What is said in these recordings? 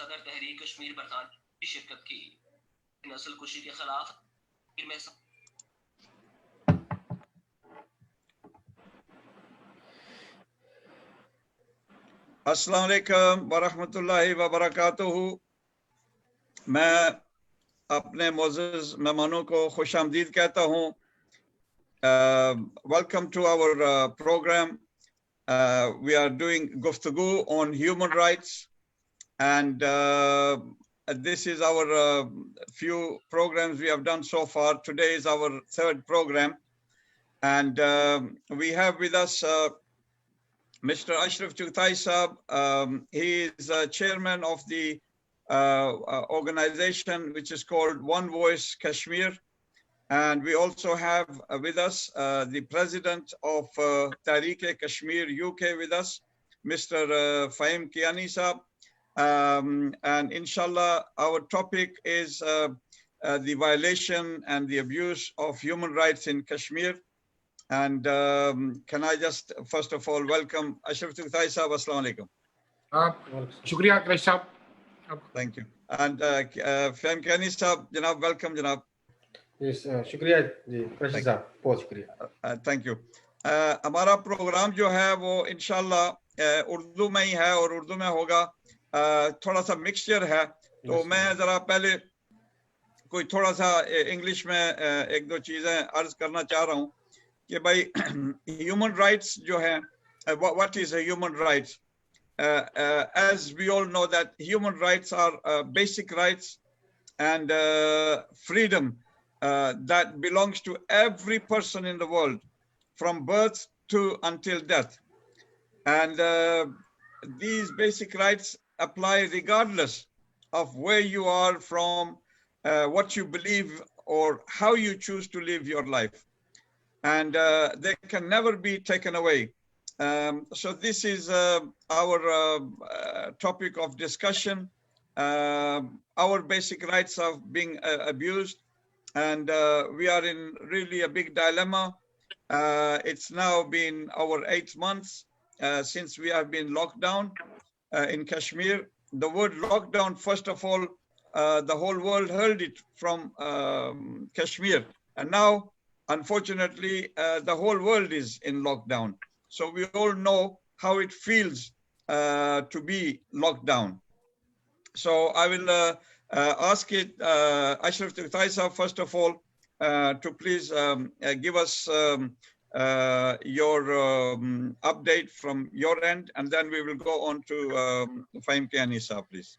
सदर तहरीक कश्मीर बरतानिया की शिरकत की। नस्ल कुशी के खिलाफ में अस्सलाम वालेकुम वरहमतुल्लाहि व बरकातुहू। मैं अपने मोअज़्ज़ज़ मेहमानों को खुश आमदीद कहता हूँ। Welcome to our program. We are doing Guftagoo on human rights, and this is our few programs we have done so far. Today is our third program, and we have with us Mr. Ashraf Chughtai Saab. He is chairman of the organization which is called One Voice Kashmir. And we also have with us the president of Tehreek-e-Kashmir UK with us, Mr. Fahim Kiani Saab. And inshallah, our topic is the violation and the abuse of human rights in Kashmir. And can I just first of all welcome Ashraf Chughtai Saab. Assalamu alaikum. Shukriya Quraish Saab. Thank you. And Fahim Kiani Saab, Janab, welcome Janab. Yes, शुक्रिया जी कृष्ण साहब, बहुत शुक्रिया। Thank you. हमारा programme जो है वो इंशाल्लाह उर्दू में ही है और उर्दू में होगा। थोड़ा सा मिक्सचर है, तो मैं जरा पहले कोई थोड़ा सा इंग्लिश में एक दो चीजें अर्ज करना चाह रहा हूँ कि भाई ह्यूमन राइट्स जो है, what is human rights? as we all know that human rights are basic rights and freedom that belongs to every person in the world from birth to until death. And these basic rights apply regardless of where you are from, what you believe or how you choose to live your life. And they can never be taken away. So this is our topic of discussion. Our basic rights are being abused, and we are in really a big dilemma. It's now been over 8 months since we have been locked down in Kashmir. The word lockdown, first of all, the whole world heard it from Kashmir, and now, unfortunately, the whole world is in lockdown. So we all know how it feels to be locked down. So I will ask Ashraf Chughtai Saab, first of all, to please give us your update from your end, and then we will go on to Fahim Kiani Saab, please.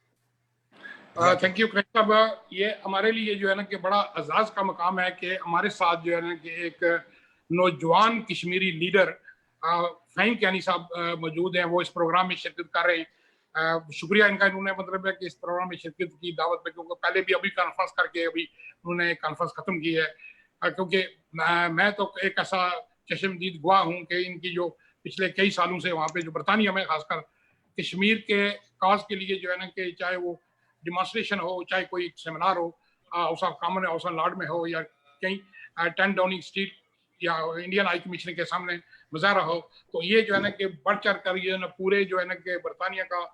Thank you Krishna साहब। ये हमारे लिए जो है ना कि बड़ा एजाज का मकाम है कि हमारे साथ जो है ना कि एक नौजवान कश्मीरी लीडर फ़हीम कियानी साहब मौजूद हैं। वो इस प्रोग्राम में शिरकत कर रहे हैं। शुक्रिया इनका, इन्होंने मतलब है कि इस प्रोग्राम में शिरकत की दावत पे, क्योंकि पहले भी अभी कॉन्फ्रेंस करके अभी उन्होंने कॉन्फ्रेंस ख़त्म की है। क्योंकि मैं तो एक ऐसा चश्मदीद गवाह हूँ कि इनकी जो पिछले कई सालों से वहाँ पे जो बरतानिया में खासकर कश्मीर के काज के लिए जो है ना कि चाहे वो डिमॉन्स्ट्रेशन हो, चाहे कोई सेमिनार हो, house of common, house of Lord में हो, या कहीं 10 डाउनिंग स्ट्रीट या इंडियन हाई कमीशन के सामने मुजाहरा हो, तो ये जो है ना कि बढ़ चढ़ कर ये ना पूरे जो है ना कि बरतानिया का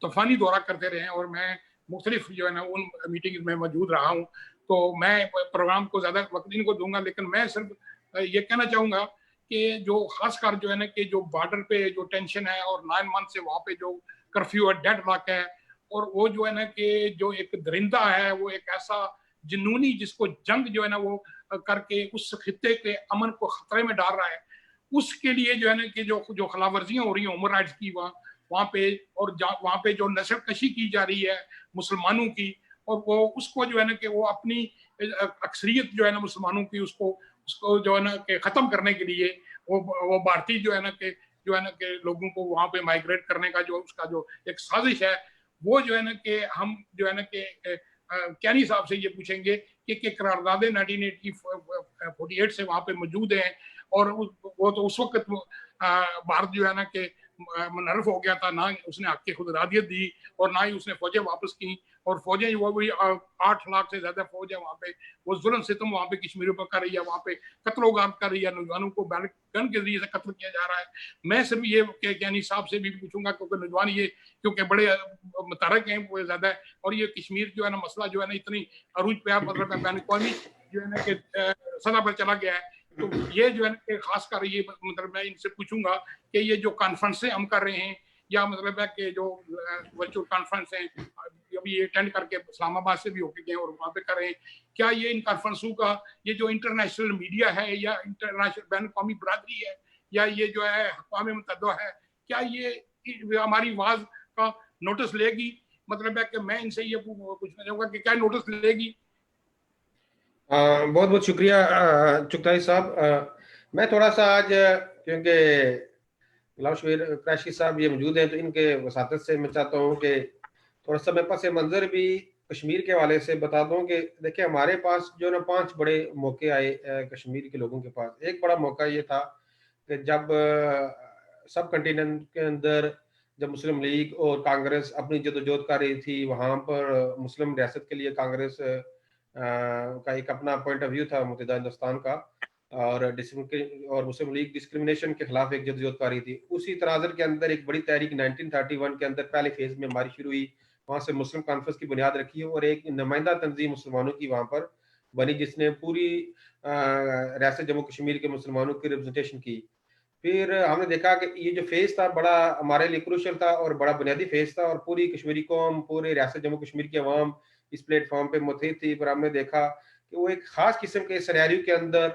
तूफानी दौरा करते रहे हैं। और मैं मुख्तलिफ जो है ना उन मीटिंग में मौजूद रहा हूँ। तो मैं प्रोग्राम को ज़्यादा वक्त इनको दूंगा, लेकिन मैं सिर्फ ये कहना चाहूँगा कि जो खासकर जो है ना कि जो बॉर्डर पे जो टेंशन है और 9 मंथ से वहाँ पे जो कर्फ्यू है, डेड लॉक है, और वो जो है ना कि जो एक दरिंदा है, वो एक ऐसा जुनूनी जिसको जंग जो है ना वो करके उस खित्ते के अमन को खतरे में डाल रहा है, उसके लिए जो है ना कि जो खिलाफवर्जियां हो रही हैं ह्यूमन राइट्स की वहाँ पे, और वहाँ पे जो नस्ल कशी की जा रही है मुसलमानों की, और वो उसको जो है ना कि वो अपनी अक्सरियत जो है ना मुसलमानों की उसको जो है ना कि ख़त्म करने के लिए वो भारतीय जो है ना कि लोगों को वहाँ पे माइग्रेट करने का जो उसका जो एक साजिश है, वो जो है ना कि हम जो है ना कि कियानी साहब से ये पूछेंगे कि करारदादे 1948 से वहाँ पे मौजूद हैं, और वो तो उस वक्त भारत जो है ना कि मुनहरफ हो गया था, ना उसने हक की खुदरादियत दी और ना ही उसने फौजें वापस की। और फौजें वो भी 8 लाख से ज्यादा फौज है वहाँ पे, वो जुल्म सितम वहाँ पे कश्मीरियों पर कर रही है, वहाँ पे कत्ल-ओ-गारत कर रही है, नौजवानों को गन के जरिए से कत्ल किया जा रहा है। मैं सिर्फ ये यानी साहब से भी पूछूंगा, क्योंकि नौजवान ये क्योंकि बड़े मुतहरक हैं वो ज्यादा है, और ये कश्मीर जो है ना मसला जो है ना इतनी अरूज पे मतलब बैन अवी जो है ना कि सतह पर चला गया है। तो ये जो है ना खास कर ये मतलब मैं इनसे पूछूंगा कि ये जो कॉन्फ्रेंस हम कर रहे हैं, या मतलब है कि जो वर्चुअल कॉन्फ्रेंस है अभी ये अटेंड करके इस्लामाबाद से भी होके गए और वहाँ पे कर रहे हैं, क्या ये इन कॉन्फ्रेंसों का ये जो इंटरनेशनल मीडिया है या इंटरनेशनल बैन अवी बरादरी है या ये जो है अक़वाम मुत्तहिदा है, क्या ये हमारी आवाज का नोटिस लेगी? मतलब है कि मैं इनसे ये पूछना चाहूंगा कि क्या नोटिस लेगी? बहुत बहुत शुक्रिया चुगताई साहब। मैं थोड़ा सा आज क्योंकि गुलाम शबीर कुरैशी साहब ये मौजूद हैं, तो इनके वसातत से मैं चाहता हूँ कि थोड़ा सा मैं पस मंजर भी कश्मीर के हवाले से बता दूं कि देखिए हमारे पास जो ना 5 बड़े मौके आए कश्मीर के लोगों के पास। एक बड़ा मौका ये था कि जब सब कंटिनेंट के अंदर जब मुस्लिम लीग और कांग्रेस अपनी जदोजहद कर रही थी, वहाँ पर मुस्लिम रियासत के लिए कांग्रेस का एक अपना पॉइंट ऑफ व्यू था मुत्तहिदा हिंदुस्तान का, और मुस्लिम लीग डिस्क्रिमिनेशन के खिलाफ एक जदोजहद कर रही थी। उसी तनाज़ुर के अंदर एक बड़ी तहरीक 1931 के अंदर पहले फेज में हमारी शुरू हुई, वहाँ से मुस्लिम कॉन्फ्रेंस की बुनियाद रखी और एक नुमाइंदा तंजीम मुसलमानों की वहाँ पर बनी, जिसने पूरी रियासत जम्मू कश्मीर के मुसलमानों की रिप्रेजेंटेशन की। फिर हमने देखा कि ये जो फेज था बड़ा हमारे लिए क्रूशल था और बड़ा बुनियादी फेज था, और पूरी कश्मीरी कौम, पूरे रियासत जम्मू कश्मीर की अवाम इस प्लेटफॉर्म पे मुतहद थी। पर हमने देखा कि वो एक खास किस्म के सिनेरियो के अंदर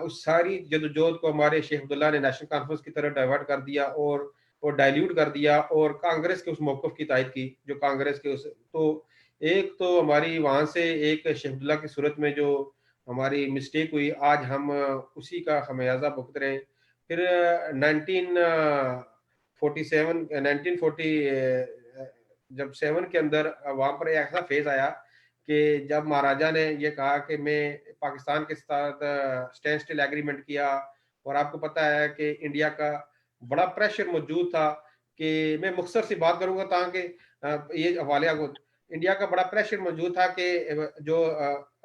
उस सारी जदोजहद को हमारे शेख अब्दुल्ला ने नेशनल कॉन्फ्रेंस की तरफ डाइवर्ट कर दिया और डाइल्यूट कर दिया, और कांग्रेस के उस मौक़िफ़ की तायद की जो कांग्रेस के उस तो एक तो हमारी वहाँ से एक शेख अब्दुल्ला की सूरत में जो हमारी मिस्टेक हुई, आज हम उसी का खमियाजा भुगत रहे हैं। फिर 1940 जब 7 के अंदर वहाँ पर एक ऐसा फेज आया कि जब महाराजा ने ये कहा कि मैं पाकिस्तान के साथ स्टैंड स्टिल एग्रीमेंट किया, और आपको पता है कि इंडिया का बड़ा प्रेशर मौजूद था कि मैं मुख्तसर सी बात करूंगा ताकि ये हवाले को, इंडिया का बड़ा प्रेशर मौजूद था कि जो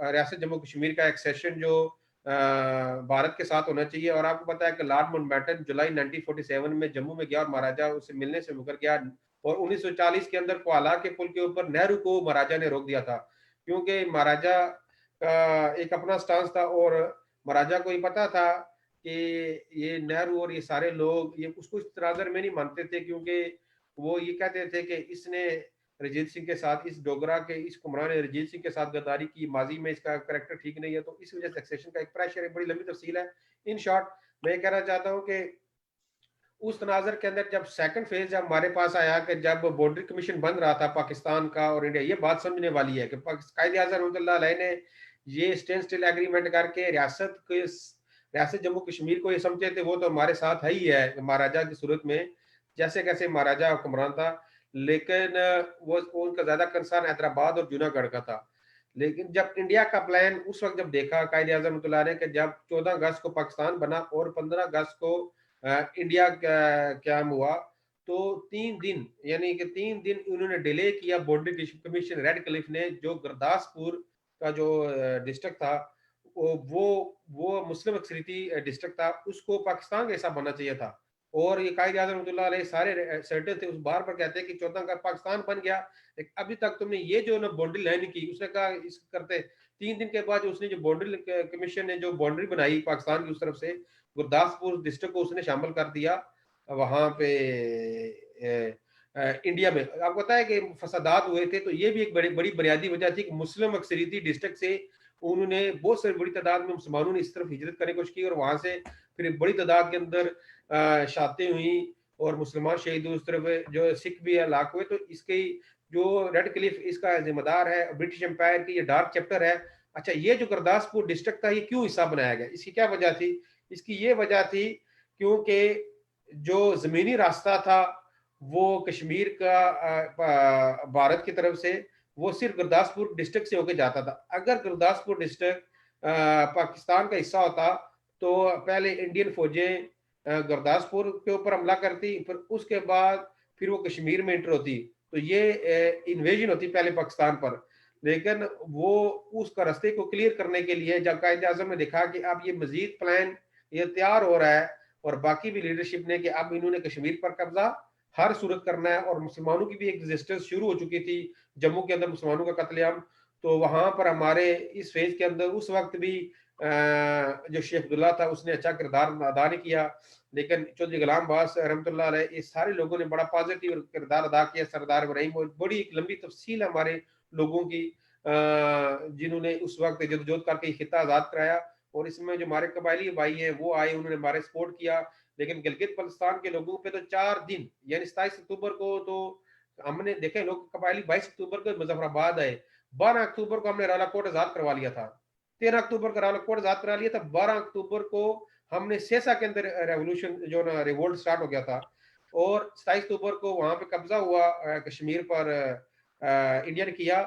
रियासत जम्मू कश्मीर का एक्सेशन जो भारत के साथ होना चाहिए। और आपको पता है कि लॉर्ड माउंटबेटन जुलाई 1947 में जम्मू में गया और महाराजा उससे मिलने से मुकर गया, और 1940 के अंदर कोआला के पुल के ऊपर नेहरू को महाराजा ने रोक दिया था, क्योंकि महाराजा का एक अपना स्टांस था और महाराजा को ये पता था कि ये नेहरू और ये सारे लोग ये उसको इस तनाज़ुर में नहीं मानते थे, क्योंकि वो ये कहते थे कि इसने रंजीत सिंह के साथ, इस डोगरा के इस कुमरान ने रंजीत सिंह के साथ गद्दारी की, माजी में इसका करैक्टर ठीक नहीं है, तो इस वजह से सक्सेशन का एक प्रेशर है। बड़ी लंबी तफसील है। इन शॉर्ट मैं ये कहना चाहता हूँ कि उस तनाज़ुर के अंदर जब सेकंड फेज जब हमारे पास आया कि जब बॉर्डर कमीशन बन रहा था पाकिस्तान का और इंडिया, ये बात समझने वाली है कि कायद-ए-आज़म रहमतुल्लाह अलैह ने ये स्टैंड स्टिल एग्रीमेंट करके रियासत जम्मू कश्मीर को ये समझे थे वो तो हमारे साथ है ही है महाराजा की सूरत में, जैसे कैसे महाराजा हुक्मरान था, लेकिन वो उनका ज्यादा कंसर्न हैदराबाद और जूनागढ़ का था। लेकिन जब इंडिया का प्लान उस वक्त जब देखा कायद-ए-आज़म रहमतुल्लाह अलैह ने, जब 14 अगस्त को पाकिस्तान बना और 15 अगस्त को इंडिया क्याम हुआ, तो 3 दिन यानी कि 3 दिन उन्होंने डिले किया। बॉर्डर कमीशन रेड क्लिफ ने, जो गुरदासपुर का जो डिस्ट्रिक्ट था वो मुस्लिम अक्सरियती डिस्ट्रिक्ट था, उसको पाकिस्तान का हिस्सा बनना चाहिए था। और ये कायद-ए-आज़म रहमतुल्लाह अलैह सारे सर्टन थे उस बार पर कहते हैं कि 14 का पाकिस्तान बन गया, लेकिन अभी तक तुमने ये जो ना बाउंड्री लाइन की, उसने कहा इस करते 3 दिन के बाद उसने जो बाउंड्री कमीशन ने जो बाउंड्री बनाई पाकिस्तान की उस तरफ से, गुरदासपुर डिस्ट्रिक्ट को उसने शामिल कर दिया वहां पे इंडिया में। आपको पता है कि फसादात हुए थे, तो ये भी एक बड़ी बड़ी बुनियादी वजह थी कि मुस्लिम अक्सरियती डिस्ट्रिक्ट से उन्होंने बहुत सारी बड़ी तादाद में मुसलमानों ने इस तरफ हिजरत करने की कोशिश की, और वहां से फिर बड़ी तादाद के अंदर शातें हुई और मुसलमान शहीद उस तरफ जो सिख भी हलाक हुए। तो इसके जो रेड क्लिफ इसका जिम्मेदार है, ब्रिटिश एम्पायर की ये डार्क चैप्टर है। अच्छा, ये जो गुरदासपुर डिस्ट्रिक्ट था ये क्यों हिस्सा बनाया गया, इसकी क्या वजह थी? इसकी ये वजह थी क्योंकि जो जमीनी रास्ता था वो कश्मीर का भारत की तरफ से वो सिर्फ गुरदासपुर डिस्ट्रिक्ट से होकर जाता था। अगर गुरदासपुर डिस्ट्रिक्ट पाकिस्तान का हिस्सा होता तो पहले इंडियन फौजें गुरदासपुर के ऊपर हमला करती, फिर उसके बाद फिर वो कश्मीर में इंटर होती, तो ये इन्वेजन होती पहले पाकिस्तान पर। लेकिन वो उसका रास्ते को क्लियर करने के लिए जब कायदे आजम ने देखा कि अब ये मजीद प्लान ये तैयार हो रहा है और बाकी भी लीडरशिप ने कि अब इन्होंने कश्मीर पर कब्जा हर सूरत करना है, और मुसलमानों की भी एक रेजिस्टेंस शुरू हो चुकी थी जम्मू के अंदर मुसलमानों का कत्लेआम, तो वहां पर हमारे इस फेज के अंदर उस वक्त भी जो शेख अब्दुल्ला था उसने अच्छा किरदार अदा नहीं किया, लेकिन चौधरी गुलाम अब्बास रहमतुल्लाह अलैह इस सारे लोगों ने बड़ा पॉजिटिव किरदार अदा किया। सरदार इब्राहिम, बड़ी एक लंबी तफसील हमारे लोगों की जिन्होंने उस वक्त जदोजहद करके खिता आजाद कराया, और इसमें जो हमारे कबायली भाई हैं वो आए, उन्होंने हमारे सपोर्ट किया। लेकिन गिलगित बल्तिस्तान के लोगों पे तो 4 दिन यानी 27 अक्टूबर को तो हमने देखे लोग कबायली 22 अक्टूबर को मुजफ्फराबाद आए, 12 अक्टूबर को हमने रालाकोट आजाद करवा लिया था, 13 अक्टूबर को रालाकोट आजाद करा लिया था, 12 अक्टूबर को हमने सेसा के अंदर रेवोल्यूशन जो ना रिवोल्ट स्टार्ट हो गया था, और 27 अक्टूबर को वहां पे कब्जा हुआ कश्मीर पर इंडिया ने किया।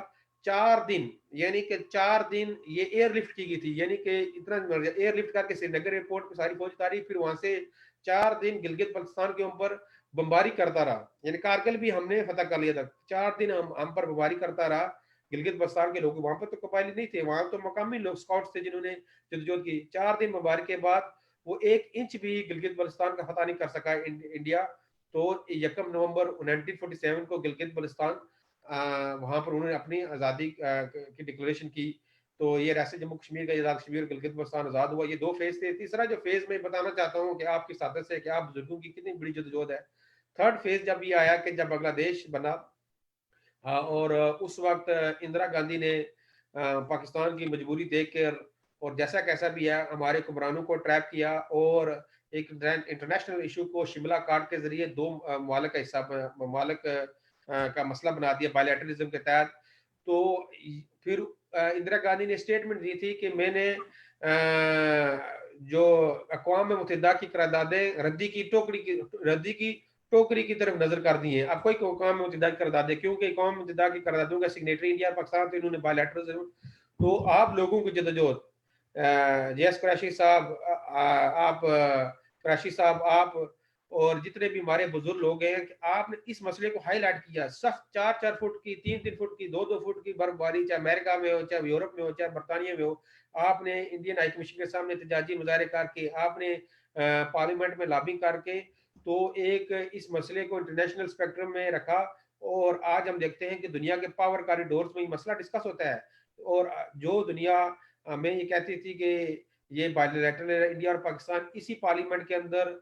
4 दिन यानी कि 4 दिन ये एयरलिफ्ट की गई थी, यानी कि इतना एयरलिफ्ट करके श्रीनगर एयरपोर्ट पे सारी फौज उतारी, फिर वहां से 4 दिन गिलगित बल्तिस्तान के ऊपर बमबारी करता रहा, यानी कारगिल भी हमने फतह कर लिया था। 4 दिन हम पर बमबारी करता रहा गिलगित बल्तिस्तान के लोग, वहां पर तो कबायली नहीं थे, वहां तो मकामी लोग स्काउट्स थे जिन्होंने जदोजहद की। 4 दिन बमबारी के बाद वो 1 इंच भी गिलगित बल्तिस्तान का फतह नहीं कर सका इंडिया। तो 1 नवंबर 1947 को गिलगित बल्तिस्तान वहां पर उन्होंने अपनी आज़ादी की डिक्लेरेशन की। तो ये ऐसे जम्मू कश्मीर का आज़ाद कश्मीर गिलगित बल्तिस्तान आज़ाद हुआ। ये 2 फेज थे। तीसरा जो फेज मैं बताना चाहता हूँ कि आपकी सादत से कि आप बुजुर्गों की कितनी बड़ी जदोजहद है। थर्ड फेज जब ये आया कि जब बांग्लादेश बना, और उस वक्त इंदिरा गांधी ने पाकिस्तान की मजबूरी देखकर और जैसा कैसा भी है हमारे हुक्मरानों को ट्रैप किया, और एक इंटरनेशनल इशू को शिमला कार्ड के जरिए 2 ममालिक का हिस्सा ममालिक का मसला बना दिया बायलैटरलिज्म के तहत। तो फिर इंदिरा गांधी ने स्टेटमेंट दी थी कि मैंने जो अक़वाम मुत्तहिदा की करारदादें रद्दी की टोकरी की तरफ नजर कर दी है। अब कोई अक़वाम मुत्तहिदा की करारदादें, क्योंकि अक़वाम मुत्तहिदा की करारदादों का सिग्नेटरी इंडिया पाकिस्तान, तो इन्होंने बायलैटरलिज्म। तो आप लोगों की जदोजहद जयस कुरैशी साहब, आप कुरैशी साहब, आप और जितने भी हमारे बुजुर्ग लोग हैं कि आपने इस मसले को हाईलाइट किया। सख्त 4-4 फुट की, 3-3 फुट की, 2-2 फुट की बर्फबारी, चाहे अमेरिका में हो, चाहे यूरोप में हो, चाहे बरतानिया में हो, आपने इंडियन हाई कमीशन के सामने एहतजाजी मुजाहरे करके, आपने पार्लियामेंट में लॉबिंग करके तो एक इस मसले को इंटरनेशनल स्पेक्ट्रम में रखा। और आज हम देखते हैं कि दुनिया के पावर कॉरिडोर्स में ये मसला डिस्कस होता है, और जो दुनिया हमें ये कहती थी कि ये बायलैटरल इंडिया और पाकिस्तान, इसी पार्लियामेंट के अंदर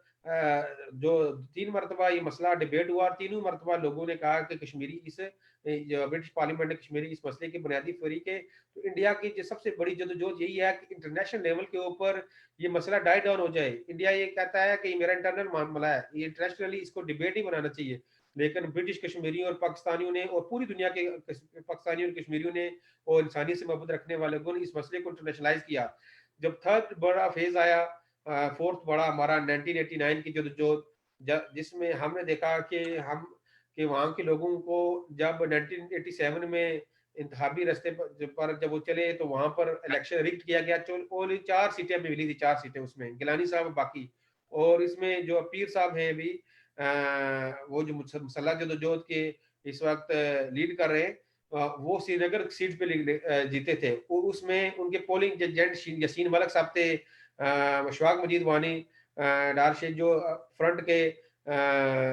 जो 3 मरतबा ये मसला डिबेट हुआ, तीनों मरतबा लोगों ने कहा कि कश्मीरी इस ब्रिटिश पार्लियामेंट ने कश्मीरी इस मसले की बुनियादी फरीक है। तो इंडिया की जो सबसे बड़ी जदोजहद यही है कि इंटरनेशनल लेवल के ऊपर ये मसला डाई डाउन हो जाए। इंडिया ये कहता है कि मेरा इंटरनल मामला है, ये इंटरनेशनली इसको डिबेट ही बनाना चाहिए, लेकिन ब्रिटिश कश्मीरियों और पाकिस्तानियों ने और पूरी दुनिया के पाकिस्तानियों और कश्मीरियों ने और इंसानियत से मोहब्बत रखने वाले लोगों ने इस मसले को इंटरनेशनलाइज किया। जब थर्ड बड़ा फेज आया, फोर्थ बड़ा हमारा 1989 की जदोजहद, जिसमें हमने देखा कि वहाँ के लोगों को जब 1987 में इंतखाबी रास्ते पर जब वो चले तो वहां पर इलेक्शन रिग्ड किया गया। ओनली 4 सीटें हमें मिली थी, 4 सीटें, उसमें गिलानी साहब बाकी, और इसमें जो पीर साहब हैं अभी वो जो मुसल्लह जदोजहद के इस वक्त लीड कर रहे हैं, वो श्रीनगर सीट पे जीते थे। उसमें उनके पोलिंग एजेंट यासीन मलिक साहब थे, मशवाक मजीद वानी डार शेख जो फ्रंट के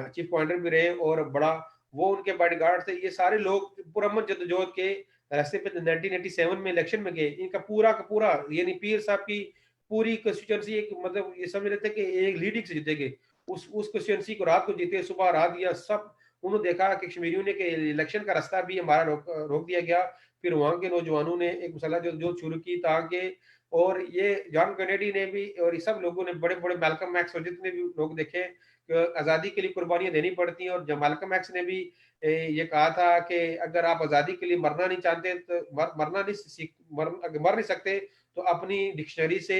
चीफ कमांडर भी रहे, और बड़ा वो उनके बॉडीगार्ड थे। ये सारे लोग पुरअमन जदोजहद के रास्ते पे 1987 में इलेक्शन में गए। इनका पूरा का पूरा यानी पीर साहब की पूरी कंस्टिट्यूएंसी एक मतलब ये समझ रहे थे कि एक लीडिंग से जीतेंगे। उस कंस्टिट्यूएंसी को रात को जीते, सुबह रात दिया सब। उन्होंने देखा कि कश्मीरियों ने कि इलेक्शन का रास्ता भी हमारा रोक दिया गया। फिर वहाँ के नौजवानों ने एक मुसल्लह जदोजहद शुरू की ताकि, और ये जॉन कैनेडी ने भी और ये सब लोगों ने बड़े बड़े मैल्कम एक्स और जितने भी लोग देखे आज़ादी के लिए कुर्बानियां देनी पड़ती हैं। और जब मैल्कम एक्स ने भी ये कहा था कि अगर आप आज़ादी के लिए मरना नहीं चाहते तो मर नहीं सकते तो अपनी डिक्शनरी से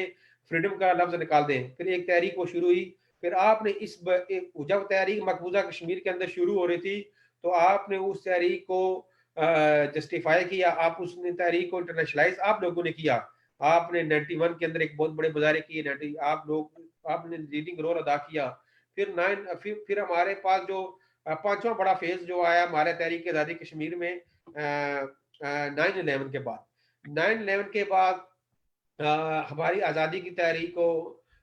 फ्रीडम का लफ्ज निकाल दें। फिर एक तहरीक वो शुरू हुई। फिर आपने जब तहरीक मकबूजा कश्मीर के अंदर शुरू हो रही थी तो आपने उस तहरीक को जस्टिफाई किया, आप उस तहरीक को इंटरनेशनलाइज आप लोगों ने किया। आपने 91 के अंदर एक बहुत बड़े मुजाहरे किए। आप लोग आपने लीडिंग रोल अदा किया। फिर हमारे पास जो पांचवा बड़ा फेज जो आया हमारे तहरीक आज़ादी कश्मीर में 9/11 के बाद। 9/11 के बाद हमारी आज़ादी की तहरीक को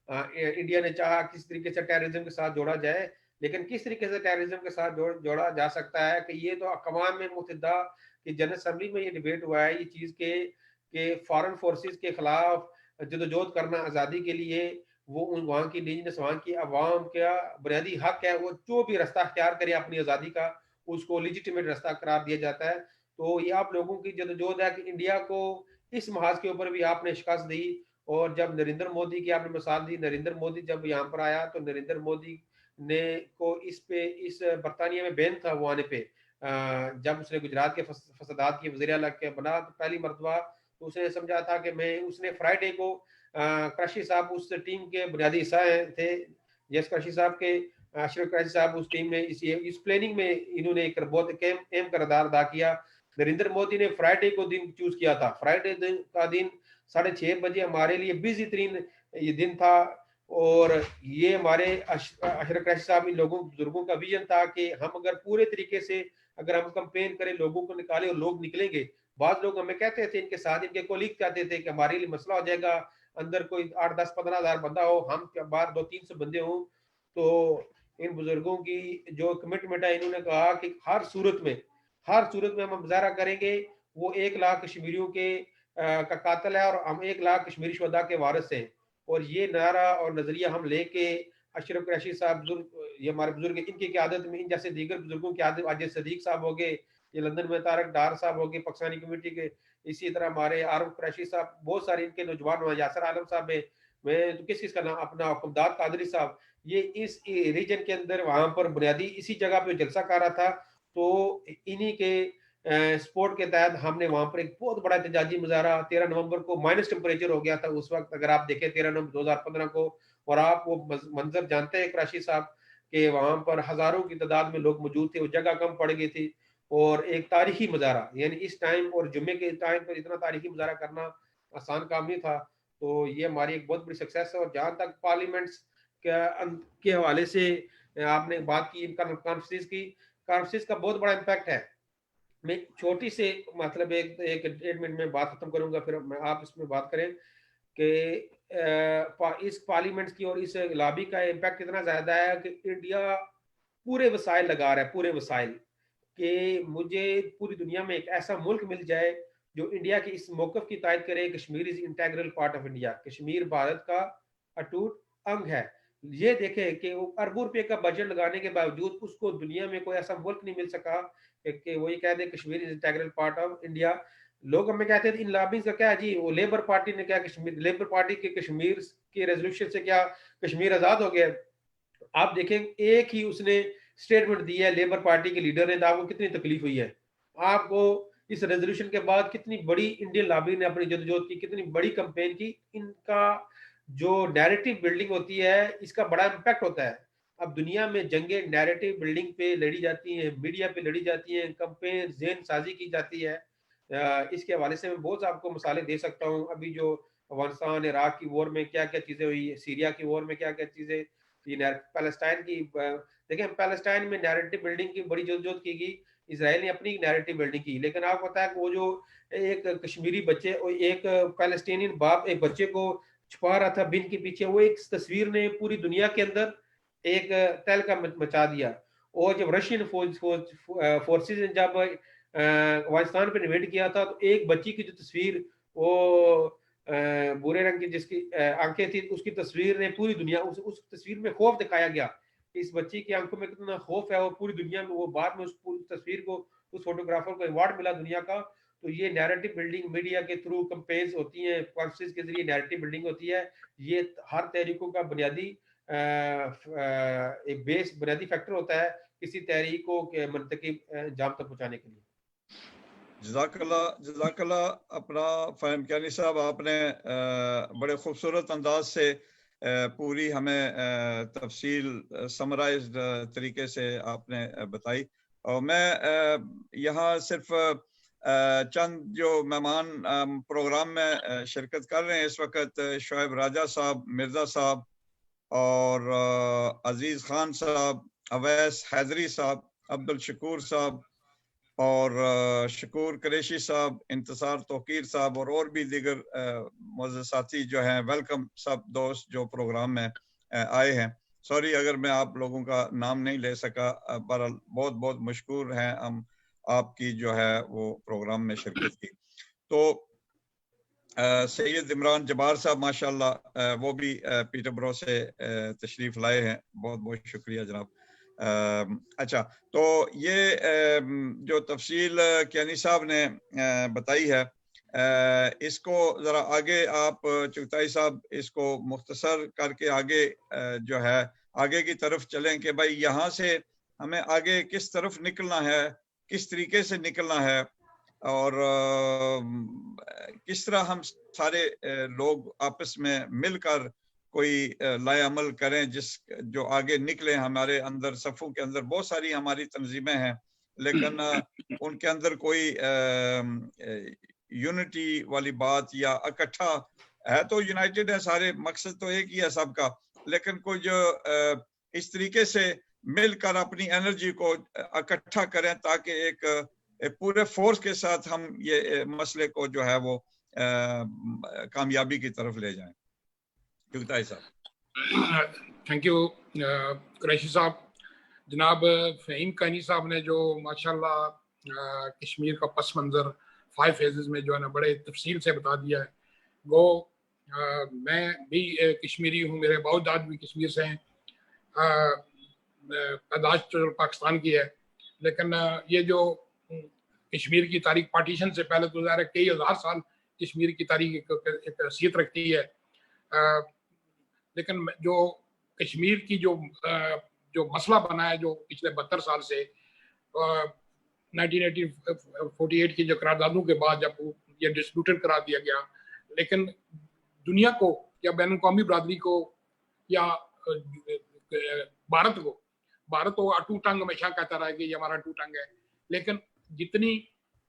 इंडिया ने चाहा किस तरीके से टेररिज्म के साथ जोड़ा जाए, लेकिन किस तरीके से टेररिज्म के साथ जोड़ा जा सकता है कि ये तो अक़वाम मुत्तहिदा की जनरल असेंबली में ये डिबेट हुआ है ये चीज़ के फॉरेन फोर्सेस के खिलाफ जदोजहद करना आज़ादी के लिए, वो वहाँ की इंडिजिनस वहाँ की अवाम का बुनियादी हक है, वो जो भी रास्ता अख्तियार करे अपनी आज़ादी का उसको लिजिटिमेट रास्ता करार दिया जाता है। तो ये आप लोगों की जदोजहद है कि इंडिया को इस महाज के ऊपर भी आपने शिकस्त दी। और जब नरेंद्र मोदी की आपने मिसाल दी, नरेंद्र मोदी जब यहाँ पर आया तो नरेंद्र मोदी ने को इस बरतानिया में बैन था वो आने पे, जब उसने गुजरात के फसादात की वज़ीर आला के बना तो पहली मरतबा तो उसने समझा था कि मैं, उसने फ्राइडे को क्रशी साहब उस टीम के बुनियादी हिस्सा थे, जस क्रशी साहब के अशरफ क्रशी साहब उस टीम में इस प्लानिंग में इन्होंने एक बहुत अहम किरदार अदा किया। नरेंद्र मोदी ने फ्राइडे को दिन चूज किया था, फ्राइडे का दिन 6:30 बजे हमारे लिए बिजी तरीन ये दिन था। और ये हमारे अशरफ क्रैशी साहब इन लोगों बुजुर्गों का विजन था कि हम अगर पूरे तरीके से अगर हम कंपेन करें, लोगों को निकालें और लोग निकलेंगे। बाद लोग हमें कहते थे, इनके साथ इनके कोलीग कहते थे कि हमारे लिए मसला हो जाएगा, अंदर कोई 8, 10, 15 हज़ार बंदा हो, हम बाहर 200-300 बंदे हों। तो इन बुजुर्गों की जो कमिटमेंट है, इन्होंने कहा कि हर सूरत में हम मुजाहरा करेंगे। वो 1 लाख कश्मीरियों के का कातिल है और हम 1 लाख कश्मीरी शुहदा के वारिस हैं। और ये नारा और नजरिया हम लेके अशरफ क्रैशी साहब बुजुर्ग, ये हमारे बुजुर्ग, इनकी क़यादत में, इन जैसे दीगर बुजुर्गों की क़यादत, अजय सदीक साहब हो गए, ये लंदन में तारक डार साहब हो गए पाकिस्तानी कम्युनिटी के, इसी तरह हमारे आरफ क्रैशी साहब, बहुत सारे इनके नौजवान, यासर आलम साहब है, मैं तो किस का नाम अपना हुक्मदाद कादरी साहब, ये इस रीजन के अंदर वहां पर बुनियादी इसी जगह पे जलसा कर रहा था। तो इन्हीं के स्पोर्ट के तहत हमने वहां पर एक बहुत बड़ा एहतजाजी मुजाहरा 13 नवंबर को माइनस टेम्परेचर हो गया था उस वक्त, अगर आप देखें 13 नवंबर 2015 को। और आप वो मंजर जानते हैं क्रैशी साहब के, वहां पर हजारों की तादाद में लोग मौजूद थे, वो जगह कम पड़ गई थी। और एक तारीखी मुजाहरा, यानी इस टाइम और जुम्मे के टाइम पर इतना तारीखी मुजाहरा करना आसान काम नहीं था। तो ये हमारी एक बहुत बड़ी सक्सेस है। और जहां तक पार्लियामेंट्स के हवाले से आपने बात की, कॉन्फ्रेंस का बहुत बड़ा इम्पैक्ट है। मैं छोटी से मतलब एक 1.5 मिनट में बात खत्म करूंगा, फिर आप इसमें बात करें कि इस पार्लियामेंट की और इस लॉबी का इम्पैक्ट इतना ज्यादा है कि इंडिया पूरे वसाइल लगा रहा है, पूरे वसाइल कि मुझे पूरी दुनिया में एक ऐसा मुल्क मिल जाए जो इंडिया की इस मौक़िफ़ की तायद करे। Kashmir is integral part of India, Kashmir Bharat का अटूट अंग है। ये देखें कि वो अरबों रुपए का बजट लगाने के बावजूद उसको दुनिया में कोई ऐसा मुल्क नहीं मिल सका कि वो ये कह दे Kashmir is integral part of India. लोग हमें कहते थे इन लॉबीज का क्या है जी, वो लेबर पार्टी ने क्या, कश्मीर लेबर पार्टी के कश्मीर के रेजोल्यूशन से क्या कश्मीर आजाद हो गया? आप देखें एक ही उसने स्टेटमेंट दी है लेबर पार्टी के लीडर ने, तो आपको कितनी तकलीफ हुई है? आपको इस रेजोल्यूशन के बाद कितनी बड़ी इंडियन लॉबी ने अपनी जदोजहद की, कितनी बड़ी कंपेन की। इनका जो नैरेटिव बिल्डिंग होती है इसका बड़ा इम्पैक्ट होता है। अब दुनिया में जंगें नैरेटिव बिल्डिंग पे लड़ी जाती हैं, मीडिया पे लड़ी जाती हैं, कंपेन ज़हन साजी की जाती है। इसके हवाले से मैं बहुत आपको मिसालें दे सकता हूँ। अभी जो अफगानिस्तान इराक की वॉर में क्या क्या चीज़ें हुई, सीरिया की वॉर में क्या क्या चीज़ें, पैलेस्टाइन की देखें, पैलेस्टाइन में नैरेटिव बिल्डिंग की बड़ी जदोजहद की गई, इसराइल ने अपनी नैरेटिव बिल्डिंग की। लेकिन आपको पता है कि वो जो एक कश्मीरी बच्चे और एक पैलेस्टीनियन बाप एक बच्चे को छुपा रहा था बिन के पीछे, वो एक तस्वीर ने पूरी दुनिया के अंदर एक तहलका मचा दिया। और जब रशियन फोर्सेस ने जब अफगानिस्तान पे इन्वेड किया था तो एक बच्ची की जो तस्वीर वो भूरे रंग की जिसकी आंखें थी, उसकी तस्वीर ने पूरी दुनिया उस तस्वीर में खौफ दिखाया गया। इस बच्ची की आंखों में कितना खौफ है, और पूरी दुनिया में वो बाद में उस पूरी तस्वीर को उस फोटोग्राफर को अवार्ड मिला दुनिया का। तो ये नैरेटिव बिल्डिंग मीडिया के थ्रू कंपेन्स होती हैं, कॉन्फ्रेंस के जरिए नैरेटिव बिल्डिंग होती है। ये हर तहरीकों का बुनियादी एक बेस बुनियादी फैक्टर होता है किसी तहरीक को मंतकी अंजाम तक पहुंचाने के लिए। जज़ाकल्लाह अपना फ़हीम कियानी साहब, आपने बड़े खूबसूरत अंदाज से पूरी हमें तफसील समराइज्ड तरीके से आपने बताई। और मैं यहाँ सिर्फ चंद जो मेहमान प्रोग्राम में शिरकत कर रहे हैं इस वक्त, शोएब राजा साहब, मिर्ज़ा साहब और अजीज खान साहब, अवैस हैदरी साहब, अब्दुल शकूर साहब और शकूर कुरैशी साहब, इंतसार तौकीर साहब और भी दीगर मौजूद साथी जो हैं, वेलकम सब दोस्त जो प्रोग्राम में आए हैं। सॉरी अगर मैं आप लोगों का नाम नहीं ले सका, पर बहुत बहुत मशकूर हैं हम आपकी जो है वो प्रोग्राम में शिरकत की। तो सैयद इमरान जबार साहब माशाल्लाह वो भी पीटरबरो से तशरीफ लाए हैं, बहुत बहुत शुक्रिया जनाब। अच्छा, तो ये जो तफसील कियानी साहब ने बताई है, इसको ज़रा आगे आप चुगताई साहब इसको मुख्तसर करके आगे जो है आगे की तरफ चलें कि भाई यहाँ से हमें आगे किस तरफ निकलना है, किस तरीके से निकलना है और किस तरह हम सारे लोग आपस में मिलकर कोई लाए अमल करें जिस जो आगे निकले। हमारे अंदर सफ़ों के अंदर बहुत सारी हमारी तंजीमें हैं, लेकिन उनके अंदर कोई यूनिटी वाली बात या इकट्ठा है तो यूनाइटेड है सारे, मकसद तो एक ही है सबका, लेकिन कोई जो इस तरीके से मिलकर अपनी एनर्जी को इकट्ठा करें ताकि एक पूरे फोर्स के साथ हम ये मसले को जो है वो कामयाबी की तरफ ले जाएं। थैंक यू कुरैशी साहब। जनाब फ़हीम कानी साहब ने जो माशाल्लाह कश्मीर का पस मंज़र 5 फेजेस में जो है ना बड़े तफसील से बता दिया है। वो मैं भी कश्मीरी हूँ, मेरे बाउदाद भी कश्मीर से हैं, पैदाश तो पाकिस्तान की है, लेकिन ये जो कश्मीर की तारीख पार्टीशन से पहले तो ज़ाहिर है कई हज़ार साल कश्मीर की तारीख एक हैसियत रखती है, लेकिन जो कश्मीर की जो मसला बना है जो पिछले 72 साल से 1948 की जो करारदादों के बाद जब ये डिस्प्यूटेड करा दिया गया, लेकिन दुनिया को या बैन अवी बरादरी को या भारत तो अटू टंग हमेशा कहता रहा है कि ये हमारा अटू टंग है, लेकिन जितनी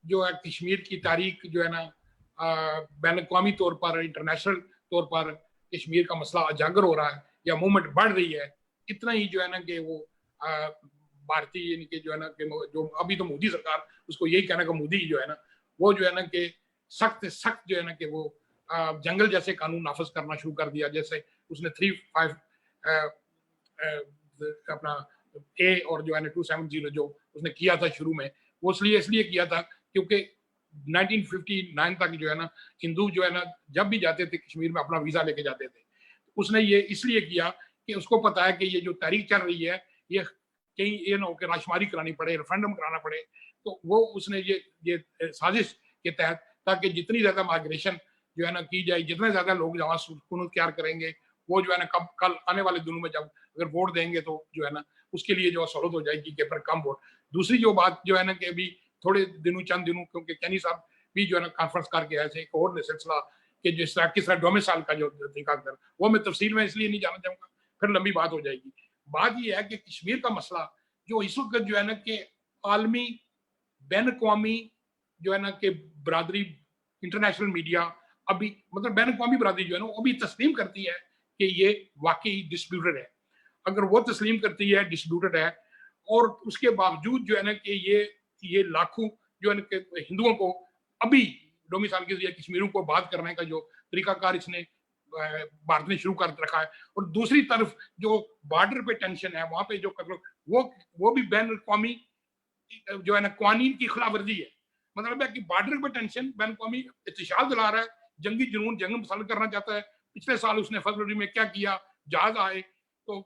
जो है कश्मीर की तारीख जो है ना बैन अवी तौर पर, इंटरनेशनल तौर पर कश्मीर का मसला उजागर हो रहा है या मूवमेंट बढ़ रही है, इतना ही जो है ना कि वो भारतीय यानी कि जो है ना कि जो अभी तो मोदी सरकार उसको यही कहना कि मोदी जो है ना वो जो है ना कि सख्त जो है ना कि वो जंगल जैसे कानून नाफज करना शुरू कर दिया, जैसे उसने 3-5 अपना ए और जो है ना 270 जो उसने किया था शुरू में, वो इसलिए किया था क्योंकि 1959 तक जो है ना हिंदू जो है ना जब भी जाते थे कश्मीर में अपना वीजा लेके जाते थे। उसने ये इसलिए किया कि उसको पता है कि ये जो तारीख चल रही है ये कहीं ये ना हो कि राशमारी करानी पड़े, रेफरेंडम कराना पड़े, तो वो उसने ये साजिश के तहत ताकि जितनी ज्यादा माइग्रेशन जो है ना की जाए, जितने ज्यादा लोग जहाँ सुकून इख्तियार करेंगे, वो जो है ना कल आने वाले दिनों में जब अगर वोट देंगे तो जो है ना उसके लिए जो सहूलत हो जाएगी कि पर कम वोट। दूसरी जो बात जो है ना कि अभी थोड़े दिनों चंद दिनों क्योंकि कैनी साहब भी जो है ना कॉन्फ्रेंस करके आए थे एक और सिलसिला कि जिस तरह किस तरह डोमिसाइल का जो तरीका कर, वो मैं तफसील में इसलिए नहीं जाना चाहूंगा, फिर लंबी बात हो जाएगी। बात ये है कि कश्मीर का मसला जो इस वक्त जो है ना कि आलमी बैन अवी जो है ना कि बरादरी, इंटरनेशनल मीडिया अभी मतलब बैन अवी बरादरी जो है ना वो अभी तस्लीम करती है कि ये वाकई डिस्प्यूटेड है। अगर वो तस्लीम करती है डिस्प्यूटेड है और उसके बावजूद जो है ना कि ये लाखों जो है ना कि हिंदुओं को अभी डोमिसाइल के जरिए कश्मीरियों को बात करने का जो तरीकाकार इसने भारत ने शुरू कर रखा है, और दूसरी तरफ जो बॉर्डर पे टेंशन है वहां पे जो वो भी बैन अवी जो है ना कानून की खिलाफवर्जी है। मतलब है कि बॉर्डर पे टेंशन, बैन अवी इत्तेशाल दिला रहा है, जंगी जुनून, जंग मुसल्लत करना चाहता है। पिछले साल उसने फरवरी में क्या किया, जहाज आए तो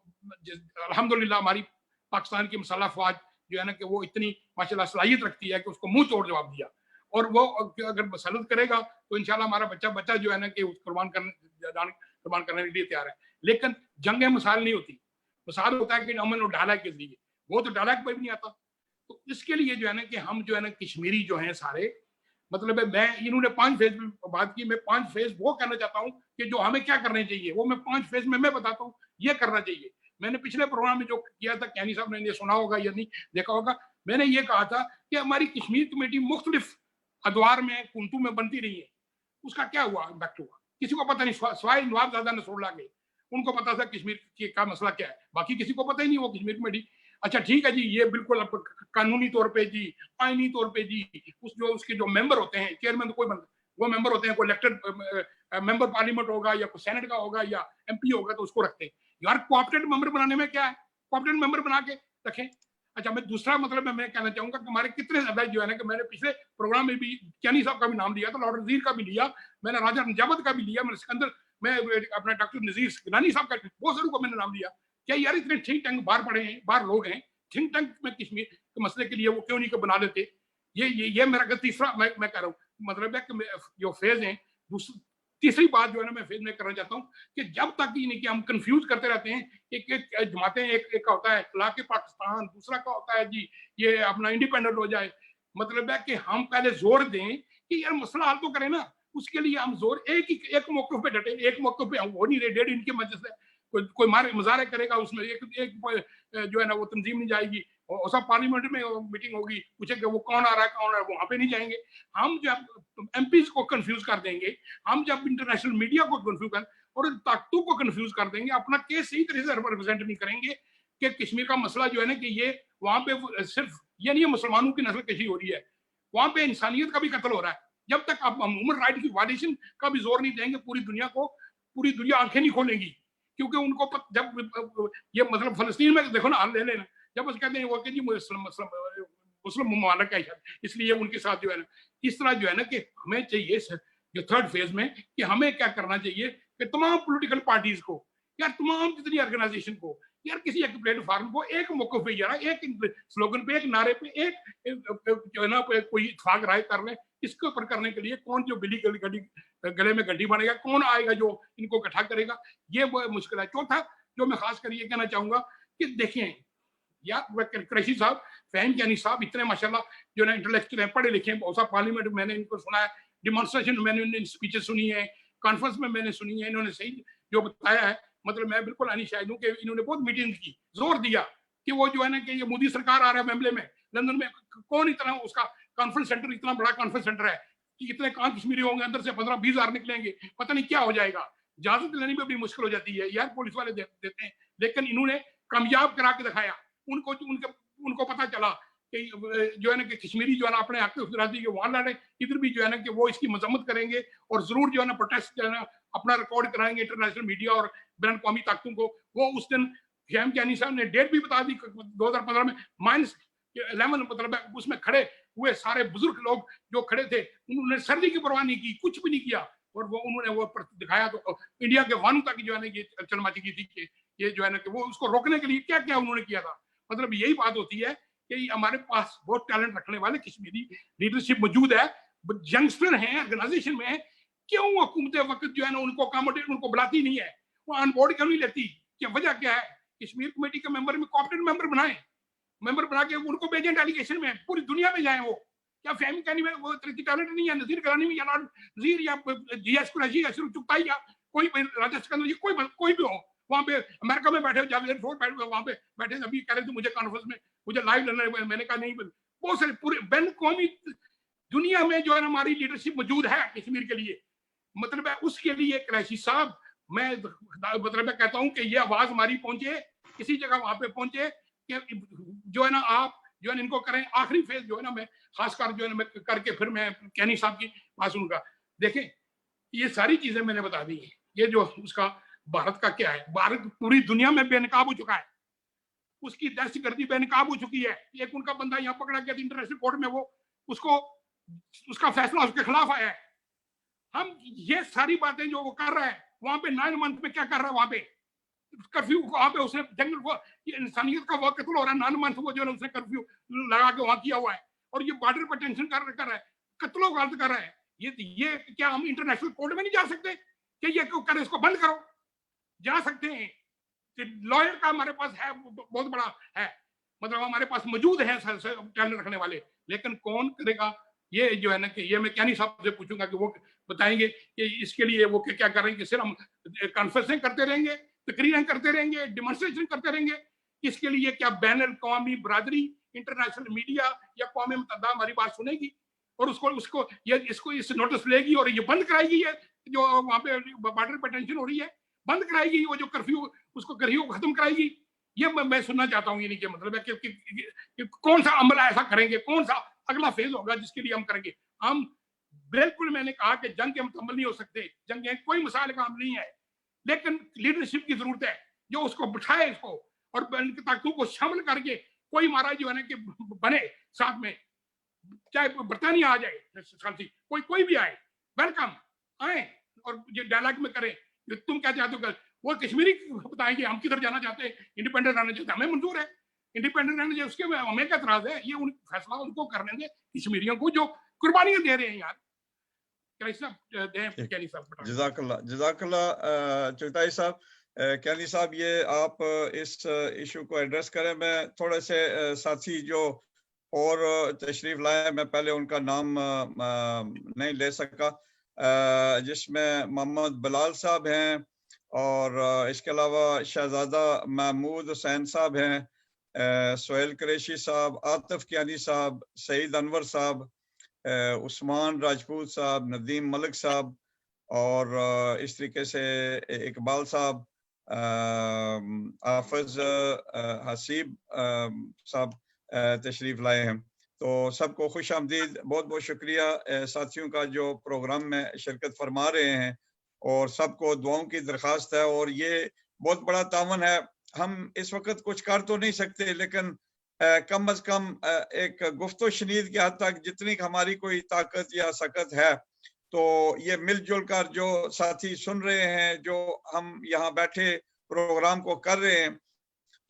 अल्हम्दुलिल्लाह हमारी पाकिस्तान की मसाला फौज जो है ना कि वो इतनी माशाल्लाह सलाहियत रखती है कि उसको मुंह तोड़ जवाब दिया, और वो अगर मसलत करेगा तो इंशाल्लाह हमारा बच्चा जो है ना कि कुर्बान करने के लिए तैयार है। लेकिन जंग मिसाल नहीं होती, मिसाल होता है कि अमन और डायलॉग के जरिए, वो तो डायलॉग पर भी नहीं आता। तो इसके लिए जो है ना कि हम जो है ना कश्मीरी जो है सारे, मतलब है मैं इन्होंने 5 फेज में बात की, मैं 5 फेज वो कहना चाहता हूँ कि जो हमें क्या करने चाहिए वो मैं 5 फेज में मैं बताता हूँ ये करना चाहिए। मैंने पिछले प्रोग्राम में जो किया था, कैनी साहब ने सुना होगा या नहीं देखा होगा, मैंने ये कहा था कि हमारी कश्मीर कमेटी मुख्तलिफ अदवार में कुंतु में बनती रही है, उसका क्या हुआ, इम्पैक्ट हुआ किसी को पता नहीं, स्वाय नवाब दादा नसरुल्लाह के उनको पता था कश्मीर का मसला क्या है, बाकी किसी को पता ही नहीं वो कश्मीर कमेटी। अच्छा ठीक है जी, ये बिल्कुल अब कानूनी तौर पे जी, आईनी तौर पे जी, उसके जो मेंबर होते हैं, चेयरमैन तो कोई वो मेंबर होते हैं, कोई इलेक्टेड मेंबर पार्लियामेंट होगा या कोई सेनेट का होगा या एमपी होगा, तो उसको रखते हैं। यार कोऑप्टेड मेंबर बनाने में क्या है, कोऑप्टेड मेंबर बना के रखें। अच्छा, मैं दूसरा मतलब मैं कहना चाहूंगा कि हमारे कितने ज्यादा जो है ना, कि मैंने पिछले प्रोग्राम में भी कैनी साहब का भी नाम लिया था, लॉर्ड नजीर का भी लिया, मैंने राजा नजाबत का भी लिया, मैंने सिकंदर, मैं अपना डॉक्टर नजीर गिलानी साहब का, बहुत सारों को मैंने नाम लिया। क्या यार इतने थिंक टैंक बाहर पड़े हैं, बाहर लोग हैं, थिंक टैंक में कश्मीर के मसले के लिए वो क्यों नहीं बना देते? ये मेरा तीसरा मैं कह रहा हूँ, मतलब है कि जो फेज है। तीसरी बात जो है ना, मैं फेज में करना चाहता हूँ कि जब तक ये नहीं कि हम कंफ्यूज करते रहते हैं, एक जमातें, एक का होता है इख्तिलाफ के पाकिस्तान, दूसरा का होता है जी ये अपना इंडिपेंडेंट हो जाए। मतलब है कि हम पहले जोर दें कि यार मसला हल तो करें ना, उसके लिए हम जोर एक मौके पे डटे, एक मौके पे हम हो नहीं रहे, डेढ़ इनकी वजह से कोई मजारे करेगा, उसमें एक जो है ना वो तंजीम नहीं जाएगी, और सब पार्लियामेंट में मीटिंग होगी, पूछेंगे वो कौन आ रहा है, कौन आ रहा है, वहां पे नहीं जाएंगे। हम जब एमपी को कंफ्यूज कर देंगे, हम जब इंटरनेशनल मीडिया को कंफ्यूज कर और ताकतों को कंफ्यूज कर देंगे, अपना केस सही तरह से रिप्रेजेंट नहीं करेंगे कि कश्मीर का मसला जो है ना, कि ये वहां पे सिर्फ ये नहीं है मुसलमानों की नस्लकशी हो रही है, वहां पे इंसानियत का भी कत्ल हो रहा है। जब तक आप ह्यूमन राइट की वायलेशन का भी जोर नहीं देंगे, पूरी दुनिया आंखें नहीं खोलेगी। क्योंकि उनको जब ये मतलब फलस्तीन में देखो ना, हाल ले लेना, जब वो कहते हैं वो कि जी मुस्लिम ममालिक है, इसलिए उनके साथ जो है ना, इस तरह जो है ना कि हमें चाहिए जो थर्ड फेज में कि हमें क्या करना चाहिए कि तमाम पॉलिटिकल पार्टीज को, यार तमाम जितनी ऑर्गेनाइजेशन को, यार किसी एक प्लेटफॉर्म को, एक मौके पे, यार एक स्लोगन पे, एक नारे पे, एक जो है ना कोई इत्तेफाक राय कर ले। इसके ऊपर करने के लिए कौन जो बिली गले में गड्डी बनेगा, कौन आएगा जो इनको इकट्ठा करेगा, ये वो मुश्किल है। चौथा जो मैं खास कर ये कहना चाहूंगा कि देखें यार, क्रैशी साहब, फहीम कैनी साहब इतने माशाल्लाह जो ना इंटेलेक्चुअल हैं, पढ़े लिखे हैं, बहुत सा पार्लियामेंट मैंने इनको सुना है, डिमॉन्स्ट्रेशन मैंने इनकी स्पीचेस सुनी है, कॉन्फ्रेंस में मैंने सुनी है, इन्होंने सही जो बताया है। मतलब मैं बिल्कुल आनी शायद हूँ कि इन्होंने बहुत मीटिंग की, जोर दिया कि वो जो है ना कि ये मोदी सरकार आ रहा है वेम्बले में, लंदन में, कौन इतना उसका कॉन्फ्रेंस सेंटर, इतना बड़ा कॉन्फ्रेंस सेंटर है कि इतने कहाँ कश्मीरी होंगे, अंदर से 15-20 हजार निकलेंगे, पता नहीं क्या हो जाएगा, इजाजत लेने में भी मुश्किल हो जाती है। यार पुलिस वाले देते हैं, लेकिन इन्होंने कामयाब करा के दिखाया। उनको पता चला कि जो है ना कि कश्मीरी जो है ना अपने हक के वहां लड़े, इधर भी जो है ना कि वो इसकी मजम्मत करेंगे और जरूर जो है ना प्रोटेस्ट जो है ना अपना रिकॉर्ड कराएंगे इंटरनेशनल मीडिया और बैन अवी ताकतों को। वो उस दिन फहीम कैनी साहब ने डेट भी बता दी 2015 में -11, मतलब उसमें खड़े हुए सारे बुजुर्ग लोग जो खड़े थे, उन्होंने सर्दी की परवाह नहीं की, कुछ भी नहीं किया, और वो उन्होंने वो दिखाया। तो इंडिया के वानों तक जो है ना ये चल मची की थी कि ये जो है ना कि वो उसको रोकने के लिए क्या क्या उन्होंने किया था। मतलब यही बात होती है कि हमारे पास बहुत टैलेंट रखने वाले कश्मीरी लीडरशिप मौजूद है, यंगस्टर हैं ऑर्गेनाइजेशन में, क्यों हुकूमत वक्त जो है ना उनको अकोमोडेट, उनको बुलाती नहीं है, वो ऑन बोर्ड क्यों नहीं लेती? क्या वजह क्या है? कश्मीर कमेटी के मेंबर में कोऑपरेटिव मेंबर बनाए, मेंबर बना के उनको भेजें डेलीगेशन में, पूरी दुनिया में जाए। वो क्या फहमी कैनी में वो टैलेंट नहीं है? नजीर गिलानी में या लॉर्ड नजीर या जीएस कुरैशी या सिर्फ चुगताई या कोई राजा सिकंदर, कोई भी हो, वहां पे अमेरिका में बैठे, जावेद फोर्ट बैठे, वहां पे बैठे, अभी कह रहे थे मुझे कॉन्फ्रेंस में मुझे लाइव लेना, मैंने कहा नहीं, बहुत सारे पूरे बैन कौमी दुनिया में जो है ना हमारी लीडरशिप मौजूद है कश्मीर के लिए। मतलब है उसके लिए क्रैशी साहब, मैं मतलब कहता हूं कि ये आवाज हमारी पहुंचे, किसी जगह वहां पे पहुंचे कि जो है ना आप जो है इनको करें। आखिरी फेज जो है ना मैं खासकर जो है ना मैं करके फिर मैं कैनी साहब की बात सुनूंगा। देखें ये सारी चीजें मैंने बता दी है, ये जो उसका भारत का क्या है, भारत पूरी दुनिया में बेनकाब हो चुका है, उसकी दहशतगर्दी बेनकाब हो चुकी है। एक उनका बंदा यहाँ पकड़ा गया इंटरनेशनल कोर्ट में, वो उसका फैसला उसके खिलाफ आया है। हम ये सारी बातें जो वो कर रहा है वहां पे 9 मंथ में क्या कर रहा है, वहां पे कर्फ्यू, वहां पे उसने जंगल इंसानियत का वो कत्ल हो रहा है, 9 मंथ वो जो है उसने कर्फ्यू लगा के वहां किया हुआ है, और ये बॉर्डर पर टेंशन कर रहा है, कत्लों गलत कर रहा है। ये क्या हम इंटरनेशनल कोर्ट में नहीं जा सकते कि ये क्यों करे, इसको बंद करो? जा सकते हैं, लॉयर का हमारे पास है, बहुत बड़ा है, मतलब हमारे पास मौजूद है टैलेंट रखने वाले, लेकिन कौन करेगा? ये जो है ना कि ये मैं कैनी साहब से पूछूंगा कि वो बताएंगे कि इसके लिए वो क्या कर रहे हैं, कि सिर्फ हम कॉन्फ्रेंसिंग करते रहेंगे, तकरीरें करते रहेंगे, डिमॉन्स्ट्रेशन करते रहेंगे? इसके लिए क्या बैन अवी बरादरी, इंटरनेशनल मीडिया या कौम मुत्तहदा हमारी बात सुनेगी और इसको नोटिस लेगी और ये बंद कराएगी, ये जो वहां पे बॉर्डर पर टेंशन हो रही है? बंद कराएगी, वो जो कर्फ्यू उसको कर्फ्यू खत्म कराएगी, ये मैं सुनना चाहता हूँ। ये नहीं कि मतलब है कि कौन सा अमल ऐसा करेंगे, कौन सा अगला फेज होगा जिसके लिए हम करेंगे। हम बिल्कुल, मैंने कहा कि जंग के मुकम्मल नहीं हो सकते, जंग के कोई मसाइल काम नहीं है, लेकिन लीडरशिप की जरूरत है जो उसको बिठाए इसको, और ताकतों को शामिल करके कोई महाराज जो है ना कि बने साथ में, चाहे बरतानिया आ जाए, कोई भी आए, वेलकम, आए और ये डायलॉग में करें, तुम क्या चाहते हो, वो कश्मीरी बताएंगे हम किधर जाना चाहते हैं, इंडिपेंडेंट रहना चाहते हैं, हमें मंजूर है इंडिपेंडेंट रहना चाहिए, उसके हमें क्या एतराज है, ये फैसला उनको करने दें, कश्मीरियों को जो कुर्बानियां दे रहे हैं यार। जज़ाकल्लाह चुगताई साहब। कैनी साहब, ये आप इस इशू को एड्रेस करें। मैं थोड़े से साथी जो और तशरीफ लाए, मैं पहले उनका नाम नहीं ले सका, जिसमें मोहम्मद बिलाल साहब हैं और इसके अलावा शहजादा महमूद हुसैन साहब हैं, सोहेल कुरैशी साहब, आतिफ कियानी साहब, सईद अनवर साहब, उस्मान राजपूत साहब, नदीम मलिक साहब और इस तरीके से इकबाल साहब, हाफिज हसीब साहब तशरीफ लाए हैं। तो सबको खुश आमदीद, बहुत बहुत शुक्रिया साथियों का जो प्रोग्राम में शिरकत फरमा रहे हैं, और सबको दुआओं की दरख्वास्त है। और ये बहुत बड़ा तावन है। हम इस वक्त कुछ कर तो नहीं सकते, लेकिन कम अज कम एक गुफ्तो शनीद के हद तक जितनी हमारी कोई ताकत या सकत है, तो ये मिलजुल कर जो साथी सुन रहे हैं, जो हम यहाँ बैठे प्रोग्राम को कर रहे हैं,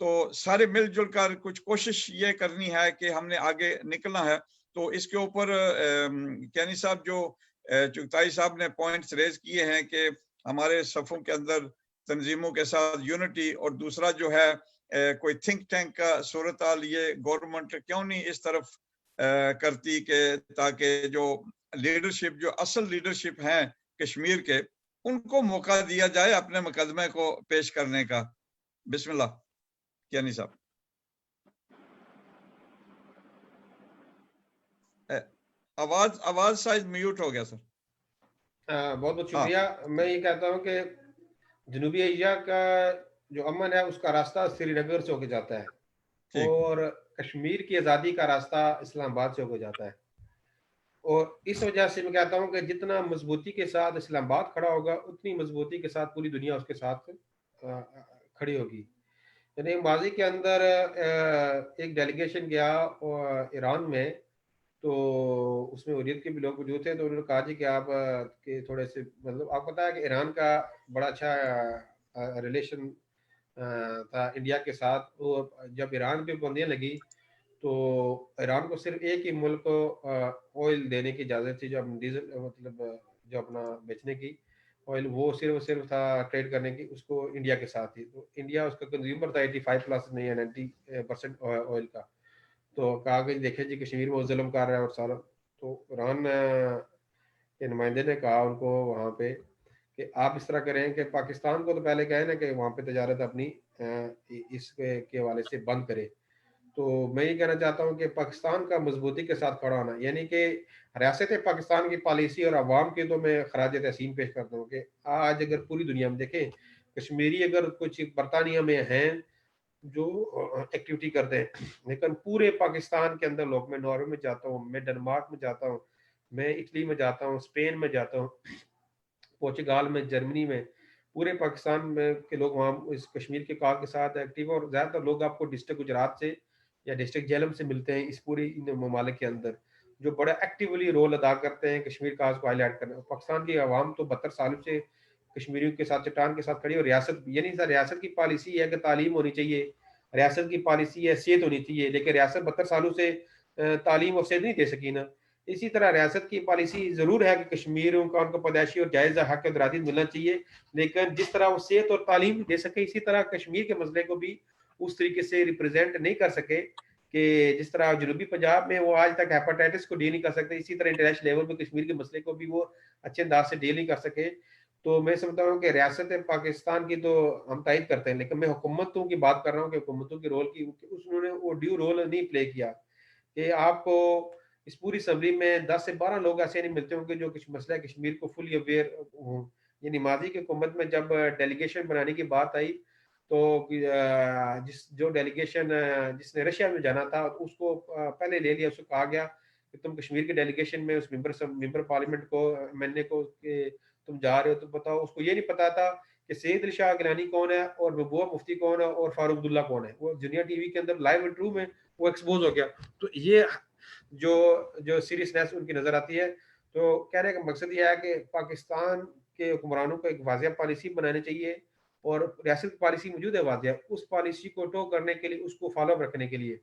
तो सारे मिलजुल कर कुछ कोशिश ये करनी है कि हमने आगे निकलना है। तो इसके ऊपर कैनी साहब, जो चुगताई साहब ने पॉइंट्स रेज किए हैं कि हमारे सफ़ों के अंदर तंजीमों के साथ यूनिटी, और दूसरा जो है कोई थिंक टैंक का सूरत हाल, ये गवर्नमेंट क्यों नहीं इस तरफ करती कि ताकि जो लीडरशिप, जो असल लीडरशिप हैं कश्मीर के, उनको मौका दिया जाए अपने मुकदमे को पेश करने का। बिस्मिल्लाह कियानी साहब। आवाज शायद म्यूट हो गया सर। बहुत बहुत शुक्रिया। मैं ये कहता हूँ कि जनूबी एशिया का जो अमन है उसका रास्ता श्रीनगर से होके जाता है, और कश्मीर की आज़ादी का रास्ता इस्लामाबाद से होके जाता है। और इस वजह से मैं कहता हूँ कि जितना मजबूती के साथ इस्लामाबाद खड़ा होगा, उतनी मजबूती के साथ पूरी दुनिया उसके साथ खड़ी होगी। यानी माजी के अंदर एक डेलीगेशन गया ईरान में, तो उसमें हुर्रियत के भी लोग मौजूद थे, तो उन्होंने कहा जी कि आप के थोड़े से, मतलब आपको पता है कि ईरान का बड़ा अच्छा रिलेशन था इंडिया के साथ। तो जब ईरान पे पाबंदियां लगी, तो ईरान को सिर्फ एक ही मुल्क को ऑयल देने की इजाज़त थी, जो डीजल मतलब जो अपना बेचने की ऑयल, वो सिर्फ था ट्रेड करने की, उसको इंडिया के साथ थी। तो इंडिया उसका कंज्यूमर था 85+ नहीं है 90% ऑयल का। तो कहा कि देखे जी कश्मीर में वो जुल्म कर रहा है और सारा। तो ईरान के नुमाइंदे ने कहा उनको वहाँ पे कि आप इस तरह करें कि पाकिस्तान को तो पहले कहे ना कि वहाँ पे तजारत अपनी इसके हवाले से बंद करे। तो मैं ये कहना चाहता हूँ कि पाकिस्तान का मजबूती के साथ खड़ा होना, यानी कि रियासत पाकिस्तान की पॉलिसी और अवाम की, तो मैं खराज तहसीन पेश करता हूँ कि आज अगर पूरी दुनिया में देखें, कश्मीरी अगर कुछ बरतानिया में हैं जो एक्टिविटी करते हैं, लेकिन पूरे पाकिस्तान के अंदर लोग, मैं नॉर्वे में जाता हूँ, मैं डेनमार्क में जाता हूँ, मैं इटली में जाता हूँ, स्पेन में जाता हूँ, पोर्चुगाल में, जर्मनी में, पूरे पाकिस्तान में के लोग वहाँ इस कश्मीर के कॉज के साथ एक्टिव है। और ज़्यादातर लोग आपको डिस्ट्रिक्ट गुजरात से या डिस्ट्रिक्ट झेलम से मिलते हैं इस पूरी इन ममालिक के अंदर, जो बड़ा एक्टिवली रोल अदा करते हैं कश्मीर काज को हाईलाइट करने। पाकिस्तान की आवाम तो 72 सालों से कश्मीरियों के साथ चट्टान के साथ खड़ी, और रियासत, यानी सर रियासत की पॉलिसी है कि तालीम होनी चाहिए, रियासत की पॉलिसी है सेहत होनी चाहिए, लेकिन रियासत 72 सालों से तालीम और सेहत नहीं दे सकी ना। इसी तरह रियासत की पॉलिसी जरूर है कि कश्मीरियों का उनको पैदाइशी और जायज़ हक दराती मिलना चाहिए, लेकिन जिस तरह वो सेहत और तालीम दे सके, इसी तरह कश्मीर के मसले को भी उस तरीके से रिप्रेजेंट नहीं कर सके कि जिस तरह जनूबी पंजाब में वो आज तक हेपेटाइटिस को डील नहीं कर सकते, इसी तरह इंटरनेशनल लेवल पे कश्मीर के मसले को भी वो अच्छे अंदाज से डील नहीं कर सके। तो मैं समझता हूँ कि रियासत पाकिस्तान की तो हम तायद करते हैं, लेकिन मैं हुकूमतों की बात कर रहा हूँ कि हुकूमतों के रोल की उन्होंने वो ड्यू रोल नहीं प्ले किया। कि आपको इस पूरी असम्बली में 10 से 12 लोग ऐसे नहीं मिलते होंगे जो कुछ मसला कश्मीर को फुली अवेयर हों ये निमाजी की हुकूमत में जब डेलीगेशन बनाने की बात आई तो जो डेलीगेशन जिसने रशिया में जाना था उसको पहले ले लिया, उसको कहा गया कि तुम कश्मीर के डेलीगेशन में उस मेंबर पार्लियामेंट को एमएनए को कि तुम जा रहे हो, तुम बताओ। उसको ये नहीं पता था कि सैयद अली शाह गिलानी कौन है और महबूबा मुफ्ती कौन है और फारूक अब्दुल्ला कौन है। वो दुनिया टीवी के अंदर लाइव इंटरव्यू में वो एक्सपोज हो गया। तो ये जो जो सीरियसनेस उनकी नजर आती है। तो कहने का मकसद ये है कि पाकिस्तान के हुक्मरानों को एक वाजिया पॉलिसी बनानी चाहिए और रियासत की पॉलिसी मौजूद है वाजिया, उस पॉलिसी को टो करने के लिए, उसको फॉलो रखने के लिए।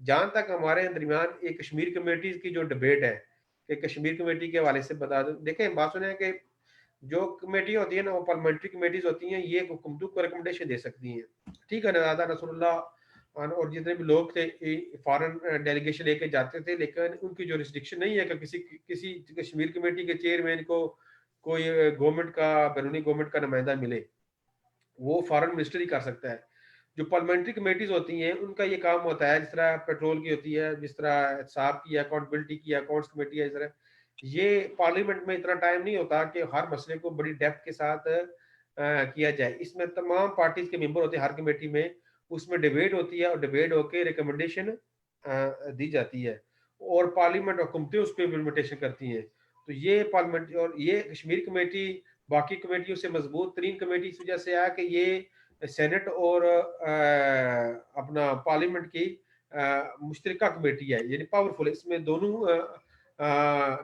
जहां तक हमारे दरमियान एक कश्मीर कमेटी की जो डिबेट है कि कश्मीर कमेटी के हवाले से बता दो, देखें बात सुने कि जो कमेटी होती है ना वो पार्लियामेंट्री कमेटीज होती हैं, ये हुकूमतों को रिकमेंडेशन दे सकती हैं। ठीक है, नवादा नसरुल्लाह और जितने भी लोग थे फॉरेन डेलीगेशन लेके जाते थे, लेकिन उनकी जो रिस्ट्रिक्शन नहीं है कि किसी कश्मीर कमेटी के चेयरमैन को कोई गवर्नमेंट का बैरूनी गवर्नमेंट का नुमाइंदा मिले, वो फॉरेन मिनिस्टर ही कर सकता है। जो पार्लियामेंट्री कमेटीज होती हैं उनका ये काम होता है, जिस तरह पेट्रोल की होती है, जिस तरह साहब की अकाउंटेबिलिटी की अकाउंट्स कमेटी है, इस तरह ये पार्लियामेंट में इतना टाइम नहीं होता कि हर मसले को बड़ी डेप्थ के साथ किया जाए। इसमें तमाम पार्टीज के मेंबर होते हैं हर कमेटी में, उसमें डिबेट होती है और डिबेट होकर रिकमेंडेशन दी जाती है और पार्लियामेंट हुकूमतें उस पर इम्प्लीमेंटेशन करती हैं। तो ये पार्लियामेंट और ये कश्मीर कमेटी बाकी कमेटियों से मजबूत तरीन कमेटी इस वजह से है कि ये सेनेट और अपना पार्लियामेंट की मुश्तरका कमेटी है, यानी पावरफुल है। इसमें दोनों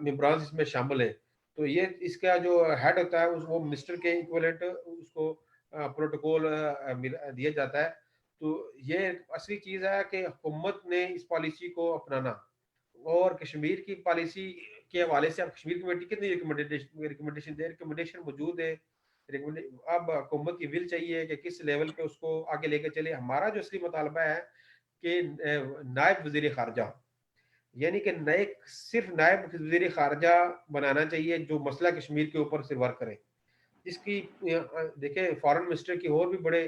मेंबरान इसमें शामिल हैं। तो ये इसका जो हेड होता है वो मिनिस्टर के इक्विवेलेंट उसको प्रोटोकॉल दिया जाता है। तो ये असली चीज़ है कि हुकूमत ने इस पॉलिसी को अपनाना और कश्मीर की पॉलिसी के हवाले से अब कश्मीर कमेटी कितनी रिकमेंडेशन मौजूद है। अब हुकूमत की विल चाहिए कि किस लेवल पे उसको आगे लेके चले। हमारा जो असली मुतालबा है कि नायब वजीर खारजा, यानी कि नए सिर्फ नायब वजीर खारजा बनाना चाहिए जो मसला कश्मीर के ऊपर से वर्क करे। इसकी देखें फॉरेन मिनिस्टर की और भी बड़े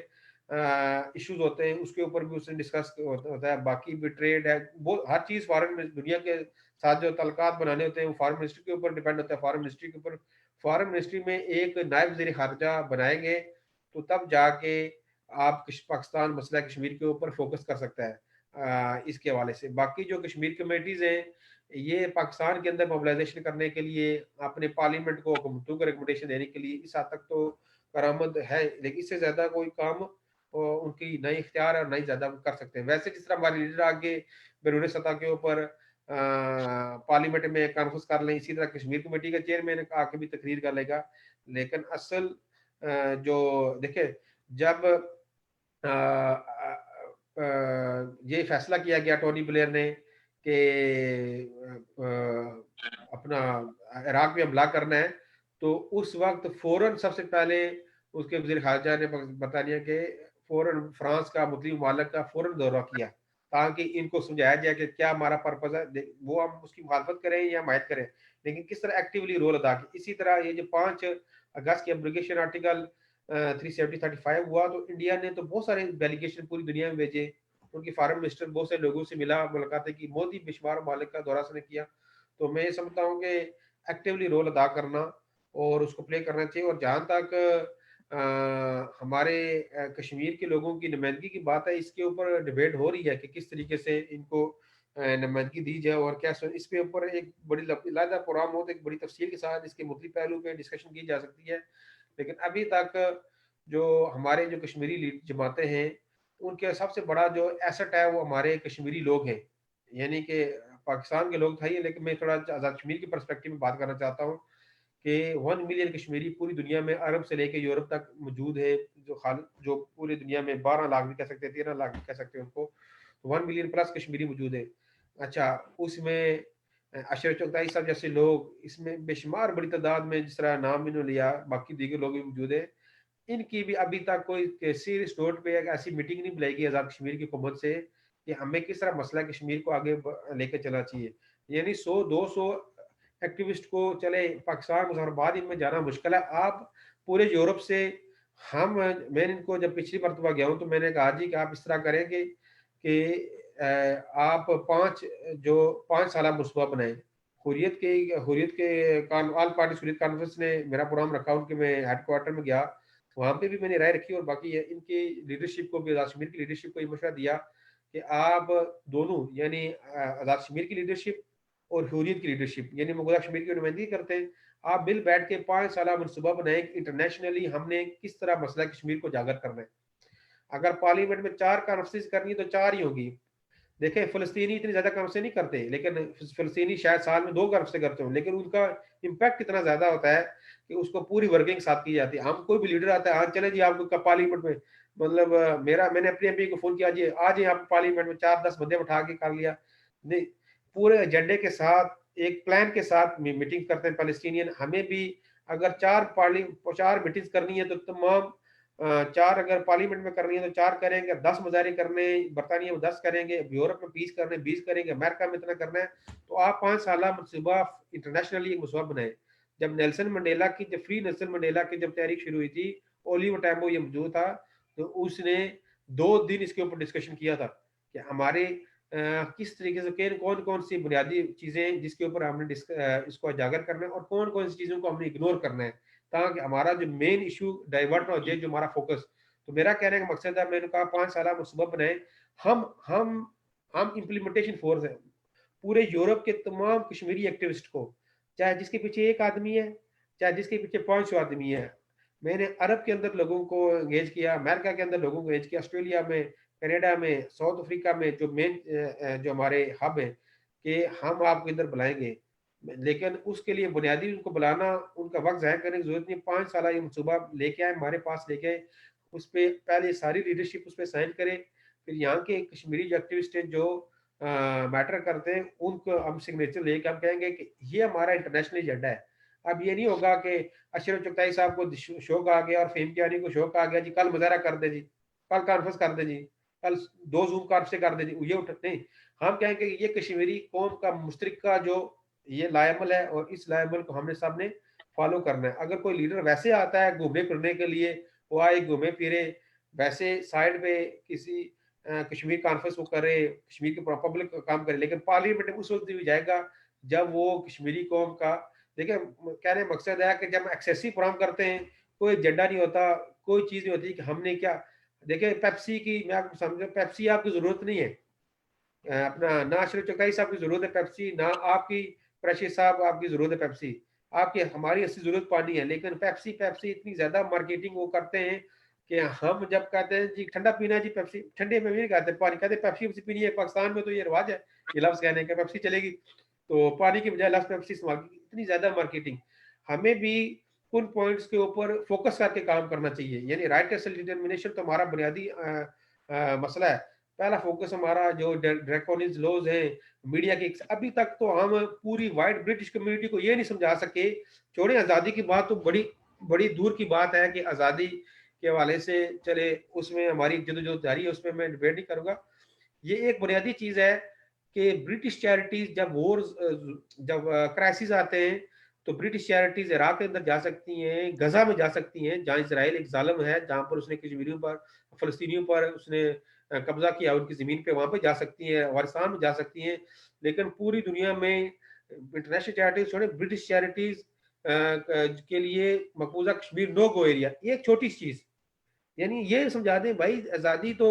इश्यूज होते हैं, उसके ऊपर भी उसने डिस्कस होता है। बाकी भी ट्रेड है, वो हर चीज़ फॉरेन दुनिया के साथ जो तल्लुकात बनाने होते हैं वो फॉरेन मिनिस्ट्री के ऊपर डिपेंड होता है। फॉरेन मिनिस्ट्री के ऊपर फॉरेन मिनिस्ट्री में एक नायब वज़ीर खारजा बनाएंगे तो तब जाके आप पाकिस्तान मसला कश्मीर के ऊपर फोकस कर सकता है। इसके हवाले से बाकी जो कश्मीर कमेटीज़ हैं ये पाकिस्तान के अंदर मोबिलाइजेशन करने के लिए अपने पार्लियामेंट को हुकूमतों को रिकमेंडेशन देने के लिए इस हद तक तो करामद है, लेकिन इससे ज़्यादा कोई काम उनकी नई इख्तियार और नई ज़्यादा कर सकते हैं। वैसे जिस तरह हमारे लीडर आगे बैरून सतह के ऊपर पार्लियामेंट में कॉन्फ्रेंस कर लें, इसी तरह कश्मीर कमेटी का चेयरमैन आके भी तकरीर कर लेगा। लेकिन असल जो देखे जब ये फैसला किया गया टोनी ब्लेयर ने कि अपना इराक में हमला करना है, तो उस वक्त फौरन सबसे पहले उसके वजीर खारजा ने बता दिया कि फौरन फ्रांस का मुस्लिम मालिक का फौरन दौरा किया ताकि इनको समझाया जाए कि क्या हमारा पर्पज है, वो हम उसकी मुखालफत करें या हिमायत करें, लेकिन किस तरह एक्टिवली रोल अदा की। इसी तरह ये जो 5 अगस्त की एब्रोगेशन आर्टिकल 370-35 हुआ तो इंडिया ने तो बहुत सारे डेलीगेशन पूरी दुनिया में भेजे, उनकी फॉरेन मिनिस्टर बहुत से लोगों से मिला, मुलाकातें की, मोदी बेशुमार मालिक का दौरा उसने किया। तो मैं ये समझता हूँ कि एक्टिवली रोल अदा करना और उसको प्ले करना चाहिए। और जहाँ तक हमारे कश्मीर के लोगों की नुमाइंदगी की बात है, इसके ऊपर डिबेट हो रही है कि किस तरीके से इनको नुमाइंदगी दी जाए और क्या इस पे ऊपर एक बड़ी अलग प्रोग्राम हो तो एक बड़ी तफसील के साथ इसके मुख्तलिफ पहलू पे डिस्कशन की जा सकती है। लेकिन अभी तक जो हमारे जो कश्मीरी जमातें हैं उनके सबसे बड़ा जो एसेट है वो हमारे कश्मीरी लोग हैं, यानी कि पाकिस्तान के लोग था, लेकिन मैं थोड़ा आज़ाद कश्मीर की पर्सपेक्टिव में बात करना चाहता हूँ कि 1 मिलियन कश्मीरी पूरी दुनिया में अरब से लेकर यूरोप तक मौजूद है, जो पूरी दुनिया में 12 लाख भी कह सकते हैं, 13 लाख भी कह सकते हैं उनको, 1 मिलियन प्लस कश्मीरी मौजूद है। अच्छा, उसमें अशरफ चौधरी साहब जैसे लोग इसमें बेशुमार बड़ी तादाद में, जिस तरह नाम इन्होंने लिया, बाकी दीगर लोग भी मौजूद है। इनकी भी अभी तक कोई सीरियस नोट पे एक ऐसी मीटिंग नहीं बुलाई गई आज़ाद कश्मीर की हुकूमत से कि हमें किस तरह मसला कश्मीर को आगे लेकर चलना चाहिए। यानी 100-200 एक्टिविस्ट को चले पाकिस्तान मुजफ्फराबाद इनमें जाना मुश्किल है। आप पूरे यूरोप से मैंने इनको जब पिछली मरतबा गया हूँ तो मैंने कहा जी कि आप इस तरह करें कि आप 5 साल मुसबा बनाएं, हुर्रियत के ऑल पार्टी हुर्रियत कॉन्फ्रेंस ने मेरा प्रोग्राम रखा, उनके मैं हेडक्वार्टर में गया, वहाँ पे भी मैंने राय रखी और बाकी इनकी लीडरशिप को भी, आज़ाद कश्मीर की लीडरशिप को ये मशवरा दिया कि आप दोनों यानी आज़ाद कश्मीर की लीडरशिप और हुर्रियत की लीडरशिप यानी मकबूजा कश्मीर की नुमाइंदगी करते हैं, आप मिल बैठ के 5 साल मनसूबा बनाएं इंटरनेशनली हमने किस तरह मसला कश्मीर को उजागर करना है। अगर पार्लियामेंट में 4 कॉन्फ्रेंस करनी है तो 4 ही होगी। देखें फ़लस्तीनी इतनी ज़्यादा कॉन्फ्रेंस नहीं करते, लेकिन फ़लस्तीनी शायद साल में 2 कॉन्फ्रेंस करते हो, लेकिन उनका इम्पैक्ट कितना ज़्यादा होता है कि उसको पूरी वर्किंग साथ की जाती है। हम कोई भी लीडर आता है, हाँ चले जी आपको पार्लियामेंट में, मतलब मैंने अपने एमपी को फ़ोन किया जी आज ही आप पार्लियामेंट में 4-10 बंदे उठा के कर लिया। नहीं, पूरे एजेंडे के साथ एक प्लान के साथ मीटिंग करते हैं पैलेस्टीनियन। हमें भी अगर 4 मीटिंग्स करनी है तो तमाम 4 अगर पार्लियामेंट में करनी है तो 4 करेंगे, 10 मुजाहरे करने बरतानिया में 10 करेंगे, यूरोप में 20 करने 20 करेंगे, अमेरिका में इतना करना है। तो आप 5 साल मनसूबा इंटरनेशनली एक मसौदा बनाए। जब नेल्सन मंडेला की जब फ्री नेल्सन मंडेला की जब तहरीक शुरू हुई थी, ओलिवर टैम्बो ये मौजूद था, तो उसने 2 दिन इसके ऊपर डिस्कशन किया था कि हमारे किस तरीके से कौन कौन सी बुनियादी चीजें जिसके ऊपर हमने इसको उजागर करना है और कौन कौन सी चीजों को हमने इग्नोर करना है ताकि हमारा जो मेन इशू डाइवर्ट ना हो जाए, जो हमारा फोकस। तो मेरा कहने का मकसद है, मैंने कहा 5 साल मनसूबा बनाए। हम इम्प्लीमेंटेशन फोर्स है पूरे यूरोप के तमाम कश्मीरी एक्टिविस्ट को, चाहे जिसके पीछे 1 आदमी है चाहे जिसके पीछे 500 आदमी है। मैंने अरब के अंदर लोगों को एंगेज किया, अमेरिका के अंदर लोगों को एंगेज किया, ऑस्ट्रेलिया में, कनाडा में, साउथ अफ्रीका में जो मेन जो हमारे हब है कि हम आपको इधर बुलाएंगे, लेकिन उसके लिए बुनियादी उनको बुलाना, उनका वक्त ज़ाया करने की जरूरत नहीं। 5 साल ये मनसूबा लेके आए, हमारे पास लेके आए, उस पर पहले सारी लीडरशिप उस पर साइन करे, फिर यहाँ के कश्मीरी जो एक्टिविस्ट हैं जो मैटर करते हैं उनको हम सिग्नेचर लेके हम कहेंगे कि ये हमारा इंटरनेशनल एजेंडा है। अब ये नहीं होगा कि अशरफ चगताई साहब को शौक आ गया और फेम कियानी को शौक आ गया जी कल मुजाहरा कर दे जी, कल कॉन्फ्रेंस कर दे जी, कल 2 जूम कॉन्फ्रेंस कर दे जी, ये उठ नहीं। हम कहेंगे ये कश्मीरी कौम का मुश्तरका जो ये लायमल है और इस लायमल को हमने सब ने फॉलो करना है। अगर कोई लीडर वैसे आता है घूमने फिरने के लिए, वो आए घूमे फिरे वैसे साइड पे किसी कश्मीर कॉन्फ्रेंस वो करे, कश्मीर के पब्लिक काम करे, लेकिन पार्लियामेंट में उस वक्त भी जाएगा जब वो कश्मीरी कौम का, देखिए कहने मकसद है कि जब एक्सेसिव प्रोग्राम करते हैं कोई एजेंडा नहीं होता, कोई चीज नहीं होती कि हमने क्या। देखिए पेप्सी की मैं आपको समझ, पेप्सी आपकी जरूरत नहीं है, अपना ना अशरफ चगताई साहब की जरूरत है पेप्सी, ना आपकी प्रशीद साहब आपकी जरूरत है पेप्सी, आपकी हमारी असली जरूरत पानी है। लेकिन पेप्सी पेप्सी इतनी ज्यादा मार्केटिंग वो करते हैं कि हम जब कहते हैं जी ठंडा पीना है जी पेप्सी, ठंडे में भी नहीं कहते पानी, कहते पेप्सी पेप्सी पीनी है। पाकिस्तान में तो ये रिवाज है ये लफ्ज कहने का, पेप्सी चलेगी तो पानी की बजाय लफ्ज पेप्सी इस्तेमाल की, इतनी ज्यादा मार्केटिंग। हमें भी उन पॉइंट्स के ऊपर फोकस करके काम करना चाहिए, यानी राइट टू सेल्फ डिटरमिनेशन तो हमारा बुनियादी मसला है। पहला फोकस हमारा जो ड्रैकोनिक लॉज हैं मीडिया के, अभी तक तो हम पूरी वाइड ब्रिटिश कम्युनिटी को ये नहीं समझा सके, छोड़े आज़ादी की बात तो बड़ी बड़ी दूर की बात है कि आज़ादी के हवाले से चले उसमें हमारी जदोजहद जारी है, उसमें मैं डिबेट नहीं करूंगा। ये एक बुनियादी चीज है कि ब्रिटिश चैरिटीज जब वॉर्स जब क्राइसिस आते हैं तो ब्रिटिश चैरिटीज इराक के अंदर जा सकती हैं, गजा में जा सकती हैं जहाँ इसराइल एक जालिम है, जहाँ पर उसने कश्मीरियों पर फलस्तीनियों पर उसने कब्जा किया उनकी जमीन पे, वहां पे जा सकती हैं, अफगानिस्तान में जा सकती हैं। लेकिन पूरी दुनिया में इंटरनेशनल चैरिटीज छोड़े ब्रिटिश चैरिटीज के लिए मकबूजा कश्मीर नो गो एरिया। एक छोटी चीज यानी ये समझा दें भाई आज़ादी तो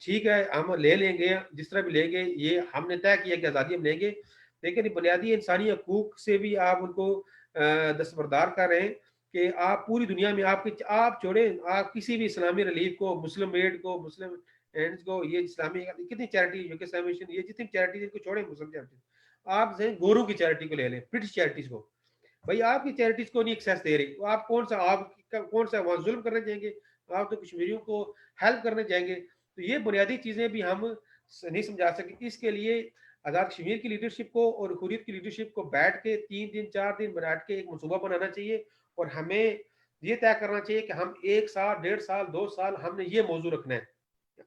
ठीक है हम ले लेंगे जिस तरह भी लेंगे, ये हमने तय किया कि आज़ादी हम लेंगे, लेकिन बुनियादी इंसानी हकूक से भी आप उनको दस्तबरदार कर रहे हैं कि आप पूरी दुनिया में आप छोड़े, आप किसी भी इस्लामी रिलीफ को, मुस्लिम एड को, मुस्लिम एंड्स को, ये इस्लामी कितनी चैरिटी ये जितनी चैरिटीज इनको छोड़े मुस्लिम चैरिटीज, आप गोरों की चैरिटी को ले लें, ब्रिटिश चैरिटीज को, भाई आपकी चैरिटीज को नहीं एक्सेस दे रही, तो आप कौन सा वहां जुल्म करने जाएंगे, आप तो कश्मीरियों को हेल्प करने जाएंगे। तो ये बुनियादी चीजें भी हम नहीं समझा सके। इसके लिए आज़ाद कश्मीर की लीडरशिप को और हुर्रियत की लीडरशिप को बैठ के 3 दिन 4 दिन बैठ के एक मनसूबा बनाना चाहिए और हमें ये तय करना चाहिए कि हम 1 साल 1.5 साल 2 साल हमने ये मौजू रखना है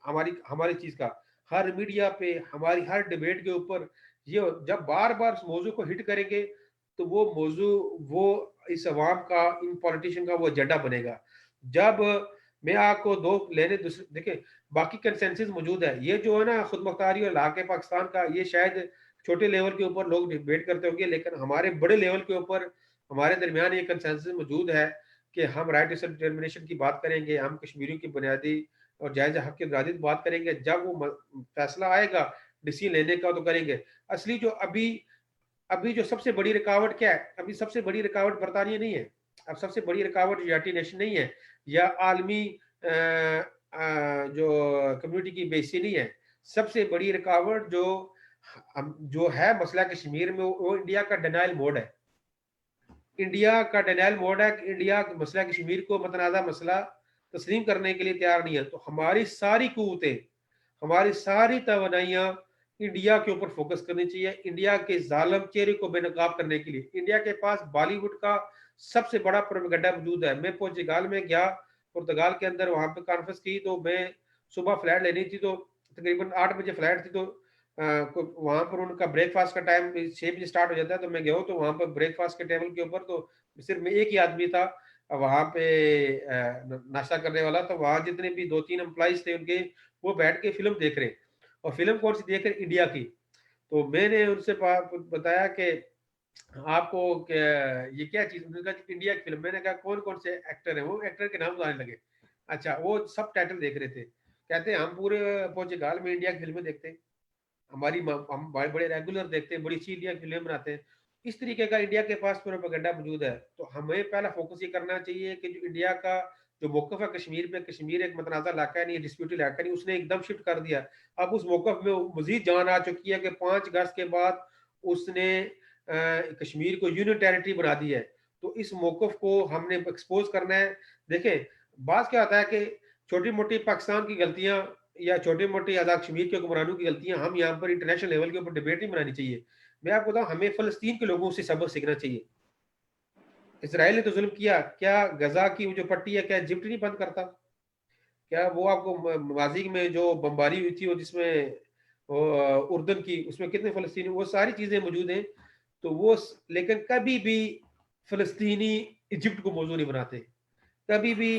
हमारी हमारी चीज का, हर मीडिया पे हमारी हर डिबेट के ऊपर ये जब बार बार उस मौजू को हिट करेंगे तो वो मौजू वो इस अवाम का, इन पॉलिटिशियन का वो एजेंडा बनेगा। जब मैं आपको दूसरे देखे बाकी कंसेंसस मौजूद है, ये जो है ना खुद मुख्तारी और इलाके पाकिस्तान का, ये शायद छोटे लेवल के ऊपर लोग डिबेट करते होंगे, लेकिन हमारे बड़े लेवल के ऊपर हमारे दरमियान ये कंसेंसस मौजूद है कि हम राइट टू सेल्फ डिटरमिनेशन की बात करेंगे, हम कश्मीरियों की बुनियादी और जायज़ हक की आज़ादी की बात करेंगे। जब वो फैसला आएगा डिसीजन लेने का तो करेंगे। असली जो अभी जो सबसे बड़ी रुकावट क्या है? अभी सबसे बड़ी रुकावट बरतानिया नहीं है, अब सबसे बड़ी रुकावट यूनाइटेड नेशन नहीं है या आलमी जो कम्युनिटी की बेइज्जती नहीं है। सबसे बड़ी रुकावट जो है मसला कश्मीर में, वो इंडिया का डिनायल मोड है। इंडिया का डिनायल मोड है कि इंडिया मसला कश्मीर को मतनाज़ा मसला तस्लीम करने के लिए तैयार नहीं है। तो हमारी सारी कुव्वतें, हमारी सारी तवानाइयाँ इंडिया के ऊपर फोकस करनी चाहिए, इंडिया के जालिम चेहरे को बेनकाब करने के लिए। इंडिया के पास बॉलीवुड का सबसे बड़ा प्रोपेगेंडा मौजूद है। मैं पुर्तगाल में गया, पुर्तगाल के अंदर वहां पे कॉन्फ्रेंस की, तो मैं सुबह फ्लाइट लेनी थी, तो तकरीबन 8 बजे फ्लाइट थी, तो वहां पर उनका ब्रेकफास्ट का टाइम 6 बजे स्टार्ट हो जाता है। तो मैं गया, तो वहां पर ब्रेकफास्ट के टेबल के ऊपर तो सिर्फ मैं एक ही आदमी था वहां पे नाश्ता करने वाला। तो वहां जितने भी 2-3 एम्प्लॉइज थे उनके, वो बैठ के फिल्म देख रहे, और फिल्म कौन सी देख रहे? इंडिया की। तो मैंने उनसे बताया कि आपको ये क्या चीज? उन्होंने कहा इंडिया की फिल्म। मैंने कहा कौन कौन से एक्टर हैं? वो एक्टर के नाम बताने लगे। अच्छा, वो सब टाइटल देख रहे थे। कहते हैं हम पूरे पोर्चुगाल में इंडिया की फिल्में देखते हैं, हम बड़े रेगुलर देखते हैं, बड़ी अच्छी इंडिया की फिल्में बनाते हैं। इस तरीके का इंडिया के पास प्रोपेगेंडा मौजूद है। तो हमें पहला फोकस ये करना चाहिए कि जो इंडिया का जो मौकफ है कश्मीर पे, कश्मीर एक मतनाज़ा इलाका नहीं, डिस्प्यूटेड इलाका नहीं, उसने एकदम शिफ्ट कर दिया। अब उस मौकफ में मजीद जान आ चुकी है कि 5 अगस्त के बाद उसने कश्मीर को यूनियन टेरिटरी बना दी है। तो इस मौकफ को हमने एक्सपोज करना है। देखें, बात क्या होता है कि छोटी मोटी पाकिस्तान की गलतियां या छोटी मोटी आज़ाद कश्मीर के हुक्मरानों की गलतियां हम यहाँ पर इंटरनेशनल लेवल के ऊपर डिबेट नहीं बनानी चाहिए। मैं आपको बताऊं, हमें फलस्तीन के लोगों से सबक सीखना चाहिए। इसराइल ने तो जुल्म किया, क्या गजा की जो पट्टी है, क्या इजिप्ट नहीं बंद करता? क्या वो आपको माजी में जो बमबारी हुई थी, वो जिसमें उर्दन की, उसमें कितने फलस्तीनी, वो सारी चीजें मौजूद हैं। तो वो लेकिन कभी भी फलस्तीनी इजिप्ट को मौजू नहीं बनाते, कभी भी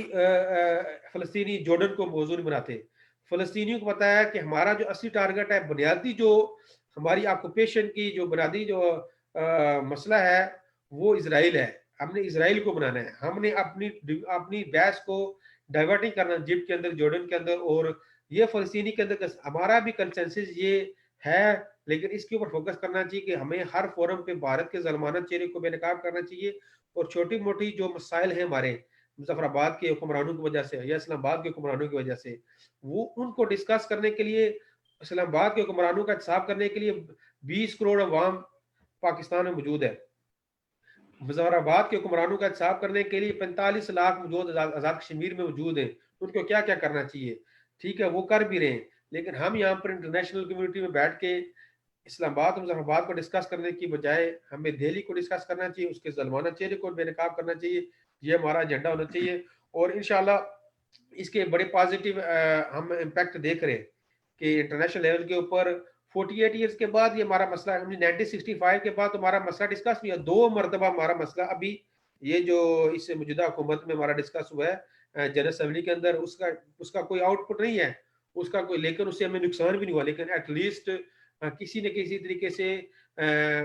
फलस्तीनी जॉर्डन को मौजू नहीं बनाते। फलस्तीनियों को पता है कि हमारा जो असली टारगेट है, बुनियादी जो हमारी ऑक्यूपेशन की जो बुनियादी जो मसला है, वो इसराइल है। हमने इसराइल को बनाना है, हमने अपनी बहस को डाइवर्टिंग करना इजिप्ट के अंदर, जॉर्डन के अंदर, और ये फलस्तीनी के अंदर। हमारा भी कंसेंसस ये है, लेकिन इसके ऊपर फोकस करना चाहिए कि हमें हर फोरम पे भारत के ज़ल्माना चेहरे को बेनकाब करना चाहिए। और छोटी मोटी जो मसाइल हैं हमारे मुजफ्फराबाद के हुक्मरानों की वजह से या इस्लामाबाद के हुक्मरानों की वजह से, वो उनको डिस्कस करने के लिए, इस्लामाबाद के हुक्मरानों का हिसाब करने के लिए 20 करोड़ अवाम पाकिस्तान में मौजूद है। मुजफ्फराबाद के हुक्मरानों का हिसाब करने के लिए 45 लाख मौजूद आज़ाद कश्मीर में मौजूद हैं। उनको क्या क्या करना चाहिए? ठीक है, वो कर भी रहे हैं, लेकिन हम यहाँ पर इंटरनेशनल कम्युनिटी में बैठ के इस्लामाबाद और मुजफ्फराबाद को डिस्कस करने की बजाय हमें दिल्ली को डिस्कस करना चाहिए, उसके ज़ल्माना चेहरे को बेनकाब करना चाहिए। ये हमारा एजेंडा होना चाहिए। और इंशाल्लाह इसके बड़े पॉजिटिव हम इम्पैक्ट देख रहे हैं कि इंटरनेशनल लेवल के ऊपर 48 ईयर्स के बाद ये हमारा मसला, 1965 के बाद हमारा मसला डिस्कस हुआ। 2 मरतबा हमारा मसला अभी ये जो इस मौजूदा हुकूमत में हमारा डिस्कस हुआ है जनरल असेंबली के अंदर, उसका कोई आउटपुट नहीं है, उसका कोई, लेकिन उससे हमें नुकसान भी नहीं हुआ। लेकिन एटलीस्ट किसी न किसी तरीके से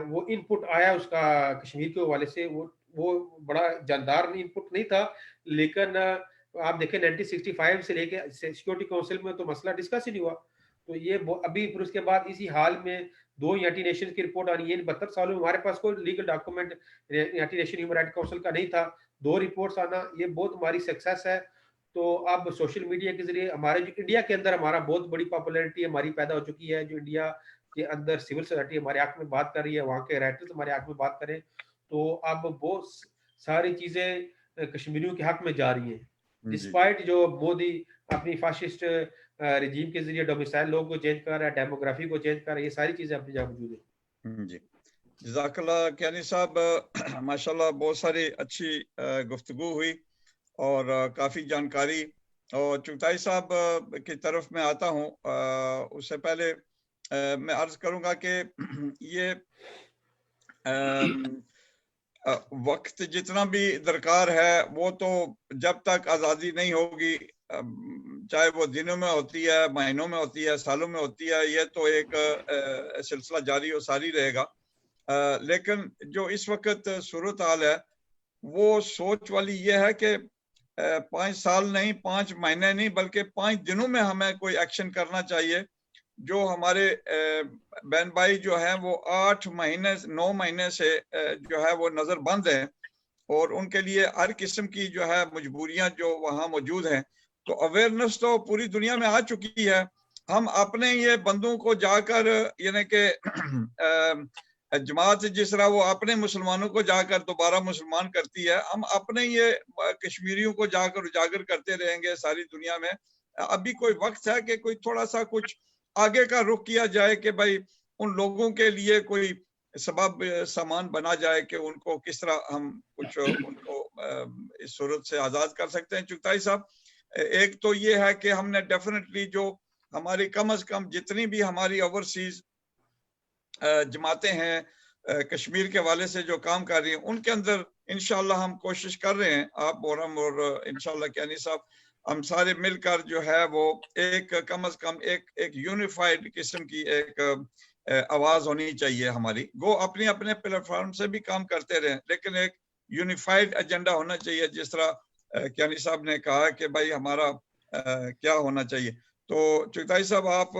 वो इनपुट आया उसका कश्मीर के हवाले से, वो बड़ा जानदार इनपुट नहीं था। लेकिन आप देखें 1965 से लेके सिक्योरिटी काउंसिल में तो मसला डिस्कस ही नहीं हुआ। तो ये अभी फिर उसके बाद इसी हाल में 2 यूनाइटेड नेशन की रिपोर्ट आ रही है। 72 सालों में हमारे पास कोई legal document United nation human right council का नहीं था। 2 रिपोर्ट्स आना, ये बहुत हमारी सक्सेस है। तो अब सोशल मीडिया के जरिए हमारे जो इंडिया के अंदर हमारा बहुत बड़ी पॉपुलैरिटी हमारी पैदा हो चुकी है। जो इंडिया के अंदर सिविल सोसाइटी हमारे हक में बात कर रही है, वहाँ के राइटर्स हमारे हक में बात करें, तो अब बहुत सारी चीजें कश्मीरियों के हक में जा रही हैं। डिस्पाइट जो मोदी अपनी फाशिस्ट रिजीम के जरिए डोमिसाइल लोगों को चेंज कर रहा है, डेमोग्राफी को चेंज कर रहा है, ये सारी चीजें अपनी जगह मौजूद है। जी, जज़ाकल्लाह कियानी साहब, माशाल्लाह बहुत सारी अच्छी गुफ्तगू हुई और काफ़ी जानकारी। और चुगताई साहब की तरफ मैं आता हूँ, उससे पहले मैं अर्ज करूँगा कि ये वक्त जितना भी दरकार है, वो तो जब तक आज़ादी नहीं होगी, चाहे वो दिनों में होती है, महीनों में होती है, सालों में होती है, ये तो एक सिलसिला जारी और सारी रहेगा। लेकिन जो इस वक्त सूरत हाल है वो सोच वाली ये है कि 5 साल नहीं, 5 महीने नहीं, बल्कि 5 दिनों में हमें कोई एक्शन करना चाहिए। जो हमारे बहन भाई जो हैं वो 8 महीने 9 महीने से जो है वो नजर बंद है और उनके लिए हर किस्म की जो है मजबूरियां जो वहाँ मौजूद हैं। तो अवेयरनेस तो पूरी दुनिया में आ चुकी है। हम अपने ये बंदों को जाकर यानी कि जमात जिस तरह वो अपने मुसलमानों को जाकर दोबारा मुसलमान करती है, हम अपने ये कश्मीरियों को जाकर उजागर करते रहेंगे सारी दुनिया में। अभी कोई वक्त है कि कोई थोड़ा सा कुछ आगे का रुख किया जाए कि भाई उन लोगों के लिए कोई सबब सामान बना जाए कि उनको किस तरह हम कुछ उनको इस सूरत से आज़ाद कर सकते हैं। चुगताई साहब, एक तो ये है कि हमने डेफिनेटली जो हमारी कम से कम जितनी भी हमारी ओवरसीज जमातें हैं कश्मीर के हवाले से जो काम कर रही हैं उनके अंदर इंशाल्लाह हम कोशिश कर रहे हैं, आप मोहरम और इंशाल्लाह कियानी साहब, हम सारे मिलकर जो है वो एक कम से कम एक यूनिफाइड किस्म की एक आवाज होनी चाहिए हमारी। वो अपने अपने प्लेटफॉर्म से भी काम करते रहे, लेकिन एक यूनिफाइड एजेंडा होना चाहिए। जिस तरह कियानी साहब ने कहा कि भाई हमारा क्या होना चाहिए। तो चुगताई साहब, आप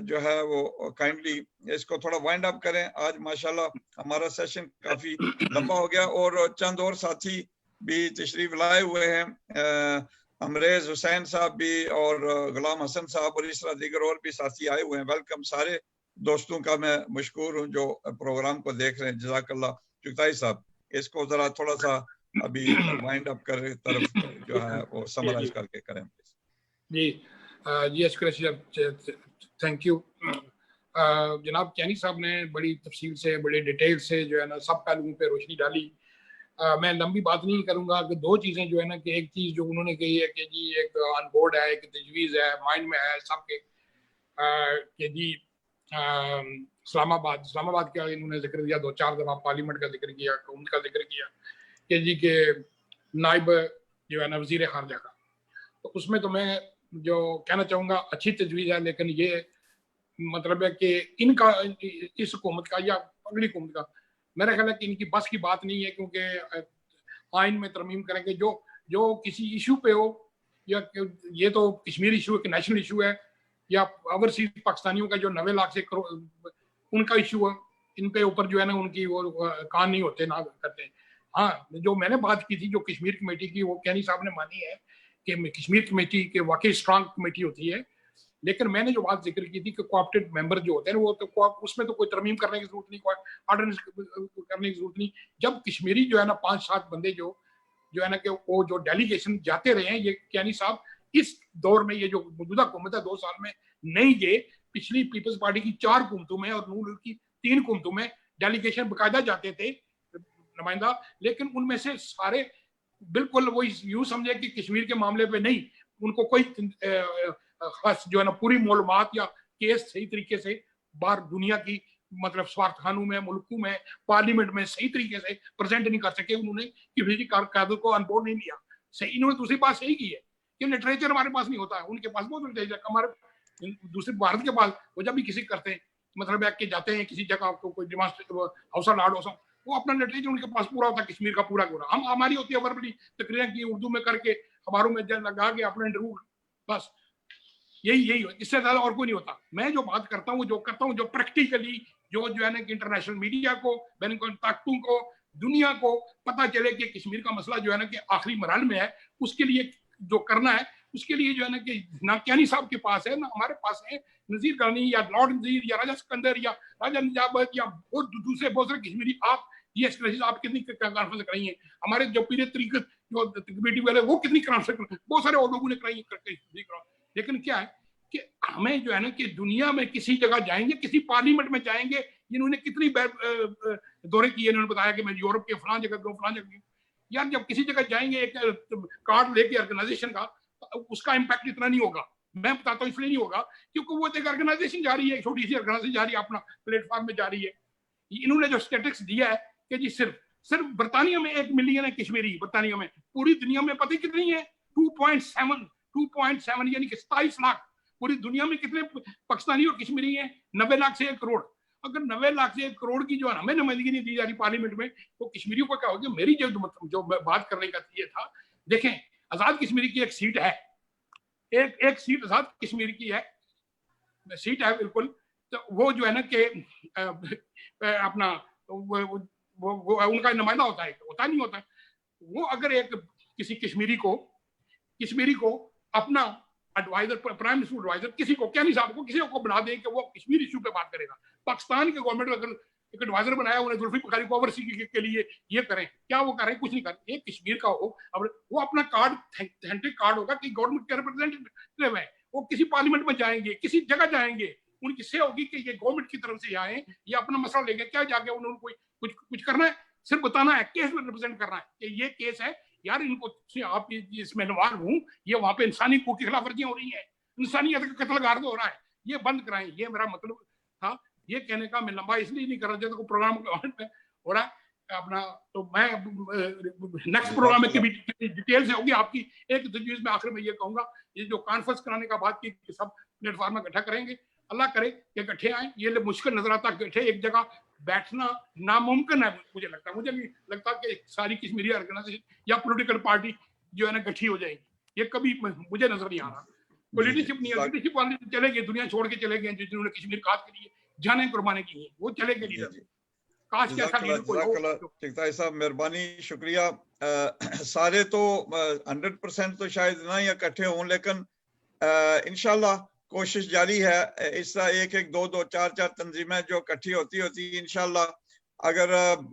जो है वो काइंडली इसको थोड़ा वाइंड अप करें। आज माशाल्लाह हमारा सेशन काफी लंबा हो गया और चंद और साथी भी तशरीफ लाए हुए हैं, अमरेज हुसैन साहब भी और गुलाम हसन साहब और इस तरह दीगर और भी साथी आए हुए हैं। वेलकम सारे दोस्तों का मैं मशकूर हूँ जो प्रोग्राम को देख रहे हैं। जज़ाकल्लाह। चुगताई साहब, इसको जरा थोड़ा सा अभी वाइंड अप कर तरफ जो है वो समराइज करके करें जी। जी थैंक यू जनाब कियानी साहब ने बड़ी तफसील से, बड़े डिटेल से जो है ना सब पहलुओं पे रोशनी डाली। मैं लंबी बात नहीं करूंगा कि दो चीजें जो है ना कि एक चीज जो उन्होंने कही है कि जी एक अनबोर्ड है, एक तजवीज़ है, माइंड में है सबके कि जी इस्लामाबाद का इन्होंने जिक्र दिया, 2-4 दफा पार्लियामेंट का जिक्र किया, उनका जिक्र किया कि जी के नायब जो है ना वजीर खारजा का, तो उसमें तो मैं जो कहना चाहूँगा अच्छी तजवीज़ है, लेकिन ये मतलब है कि इनका इस हुकूमत का या अगली हुकूमत का मेरा ख्याल है कि इनकी बस की बात नहीं है, क्योंकि आइन में तरमीम करेंगे जो किसी इशू पे हो, या ये तो कश्मीर इशू एक नेशनल इशू है, या ओवरसीज पाकिस्तानियों का जो 90 लाख से उनका इशू है, इन पे ऊपर जो है ना उनकी वो कान नहीं होते ना करते। हाँ, जो मैंने बात की थी जो कश्मीर कमेटी की, वो कियानी साहब ने मानी है कि कश्मीर कमेटी के वाकई स्ट्रांग कमेटी होती है, लेकिन मैंने जो बात जिक्र की थी कि कोऑप्टेड मेंबर जो होते हैं वो तो उसमें तो कोई तरमीम करने की जरूरत नहीं, कोई ऑर्डिनेंस करने की जरूरत नहीं। जब कश्मीरी जो है ना 5-7 बंदे जो है ना कि वो जो डेलीगेशन जाते रहे हैं, ये कियानी साहब इस दौर में, ये जो मौजूदा हुकूमत है 2 साल में नहीं गए, पिछली पीपल्स पार्टी की 4 हुकूमतों में और नून लीग की 3 हुकूमतों में डेलीगेशन बाकायदा जाते थे नुमाइंदा, लेकिन उनमें से सारे बिल्कुल वो यूं समझे कि कश्मीर के मामले पे नहीं, उनको कोई खास जो है ना पूरी मालूमात या केस सही तरीके से बाहर दुनिया की मतलब स्वार्थ खानों में, मुल्कों में, पार्लियामेंट में सही तरीके से प्रेजेंट नहीं कर सके। उन्होंने किसी कायदे को अनबोर्ड नहीं लिया। सही, इन्होंने दूसरी बात सही की है कि लिटरेचर हमारे पास नहीं होता है, उनके पास बहुत लिटरेचर, हमारे दूसरे भारत के पास वो जब भी किसी करते हैं मतलब के जाते हैं किसी जगह को कोई हौसा लाड हौसा, वो अपना लिटरेचर उनके पास पूरा होता है, कश्मीर का पूरा पूरा। हम हमारी होती है वर्बली तकरीरें की उर्दू में करके अखबारों में लगा के अपना इंटरव्यू, बस यही इससे ज्यादा और कोई नहीं होता। मैं जो बात करता हूँ जो प्रैक्टिकली जो है ना कि इंटरनेशनल मीडिया को, बैन ताकतों को, दुनिया को पता चले कि कश्मीर का मसला जो है ना कि आखिरी मरहल में है, उसके लिए जो करना है, उसके लिए जो है ना कि ना कियानी साहब के पास है, ना हमारे पास है, नजीर गानी या लॉर्ड नजीर या राजा सिकंदर या राजा निजामत या दूसरे बहुत सारे कश्मीरी, आप ये स्ट्रेटेजी आप कितनी कॉन्फ्रेंस कराई है, हमारे जो पीरे तरीके जो कमेटी वाले वो कितनी कॉन्फ्रेंस बहुत सारे और लोगों ने कराई करके, लेकिन क्या है कि हमें जो है ना कि दुनिया में किसी जगह जाएंगे, किसी पार्लियामेंट में जाएंगे, इन्होंने कितनी दौरे किए, इन्होंने बताया कि मैं यूरोप के फलां जगह गया, फलां जगह। यार जब किसी जगह जाएंगे एक कार्ड लेके ऑर्गेनाइजेशन का, उसका इम्पैक्ट इतना नहीं होगा। मैं बताता हूँ इसलिए नहीं होगा क्योंकि वो एक ऑर्गेनाइजेशन जा रही है, छोटी सी ऑर्गेनाइजेशन जा रही है, अपना प्लेटफॉर्म में जा रही है। इन्होंने जो स्टेटिस्टिक्स दिया है कि जी सिर्फ बरतानिया में 1 मिलियन है कश्मीरी, बरतानिया में, पूरी दुनिया में पता कितनी है 2.7 2.7 यानी कि 27 लाख। पूरी दुनिया में कितने पाकिस्तानी और कश्मीरी हैं? 90 लाख से 1 करोड़। अगर 90 लाख से 1 करोड़ की जो हमें नुमाइंदगी नहीं दी जा रही पार्लियामेंट में, तो कश्मीरियों को क्या होगी? मेरी जो बात करने का ये था, देखें आजाद कश्मीरी की एक सीट है, एक सीट आजाद कश्मीरी की है, सीट है बिल्कुल। तो वो जो है ना कि अपना वो उनका नुमाइंदा होता है, होता नहीं होता। वो अगर एक किसी कश्मीरी को अपना एडवाइजर, प्राइम मिनिस्टर एडवाइजर, किसी को क्या नहीं साहब को किसी को बना दें कि वो कश्मीर इशू पे बात करेगा। पाकिस्तान के गवर्नमेंट अगर एक एडवाइजर बनाया, उन्हें जुल्फिकार बुखारी को ओवरसी के लिए ये करें, क्या वो करें? कुछ नहीं करें। एक कश्मीर का हो, अब वो अपना कार्ड ऑथेंटिक कार्ड होगा कि गवर्नमेंट के रिप्रेजेंटेटिव है, वो किसी पार्लियामेंट में जाएंगे, किसी जगह जाएंगे, उनकी से होगी कि ये गवर्नमेंट की तरफ से आए, ये अपना मसला लेके क्या जाके उन्होंने कुछ करना है? सिर्फ बताना है, केस में रिप्रेजेंट करना है कि ये केस है यार, इनको आप इसमें इन्वॉल्व हूं, ये वहां पे इंसानी हकूक की खिलाफवर्जियां हो रही है, इंसानियत का कत्ल गार्द हो रहा है, ये बंद कराएं। ये मेरा मतलब था। ये कहने का मैं लंबा इसलिए नहीं कर रहा जब प्रोग्राम हो रहा है अपना, तो मैं नेक्स्ट प्रोग्राम में डिटेल से होगी आपकी। एक चीज में आखिर में ये कहूंगा, ये जो कॉन्फ्रेंस कराने का बात की सब प्लेटफॉर्म में इकट्ठा करेंगे, अल्लाह करे कि इकट्ठे आए। ये मुश्किल नजर आता है, इकट्ठे एक जगह बैठना नामुमकिन है। मुझे नहीं लगता कि सारी कश्मीरी ऑर्गेनाइजेशन या पॉलिटिकल पार्टी जो है ना इकट्ठी हो जाएगी, ये कभी मुझे नजर नहीं आ रहा। कोई लीडरशिप नहीं है, लीडरशिप वाले चले गए, दुनिया छोड़ के चले गए, जिन्होंने कश्मीर काज के लिए जाने कुर्बानी की है, वो चले गए लीडर। काश के ऐसा लीडर कोई हो। साहब मेहरबानी, शुक्रिया। सारे तो 100% तो शायद ना ही इकट्ठे हों, लेकिन इंशाल्लाह कोशिश जारी है। इस तरह एक 2 4 तंजीमें जो इकट्ठी होती इंशाल्लाह अगर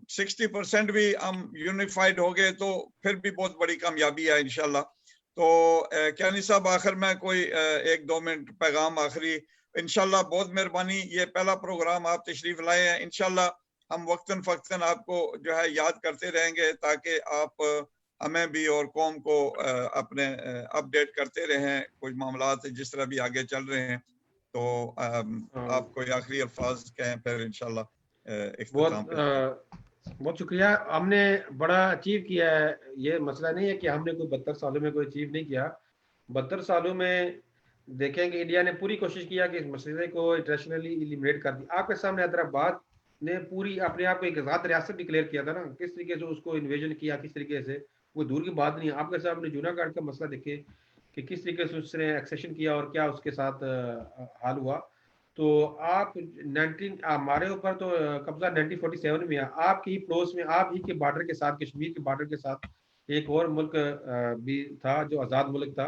60% भी हम यूनिफाइड हो गए तो फिर भी बहुत बड़ी कामयाबी है इंशाल्लाह। तो कियानी साहब आखिर में कोई 1-2 मिनट पैगाम आखिरी। इंशाल्लाह बहुत मेहरबानी, ये पहला प्रोग्राम आप तशरीफ लाए हैं। इंशाल्लाह हम वक्तन फक्तन आपको जो है याद करते रहेंगे ताकि आप हमें भी और कौम को अपने अपडेट करते रहें कुछ मामलात जिस तरह भी आगे चल रहे हैं। तो आप कोई आखिरी अल्फाज कहें फिर इंशाल्लाह इख्तिताम पे। बहुत शुक्रिया। हमने बड़ा अचीव किया है। ये मसला नहीं है कि हमने कोई 72 सालों में कोई अचीव नहीं किया। 72 सालों में देखेंगे इंडिया ने पूरी कोशिश किया कि इस मसले को इंटरनेशनली एलिमिनेट कर दिया। आपके सामने हैदराबाद ने पूरी अपने आप को एक आजाद रियासत डिक्लेयर किया था ना, किस तरीके से उसको इन्वेजन किया, किस तरीके से, वो दूर की बात नहीं है। आपके सामने जूनागढ़ का मसला देखे कि किस तरीके से उसने एक्सेशन किया और क्या उसके साथ हाल हुआ। तो आप हमारे ऊपर तो कब्जा 1947 में है। आपकी ही पड़ोस में, आप ही के बॉर्डर के साथ, कश्मीर के बॉर्डर के साथ एक और मुल्क भी था जो आज़ाद मुल्क था,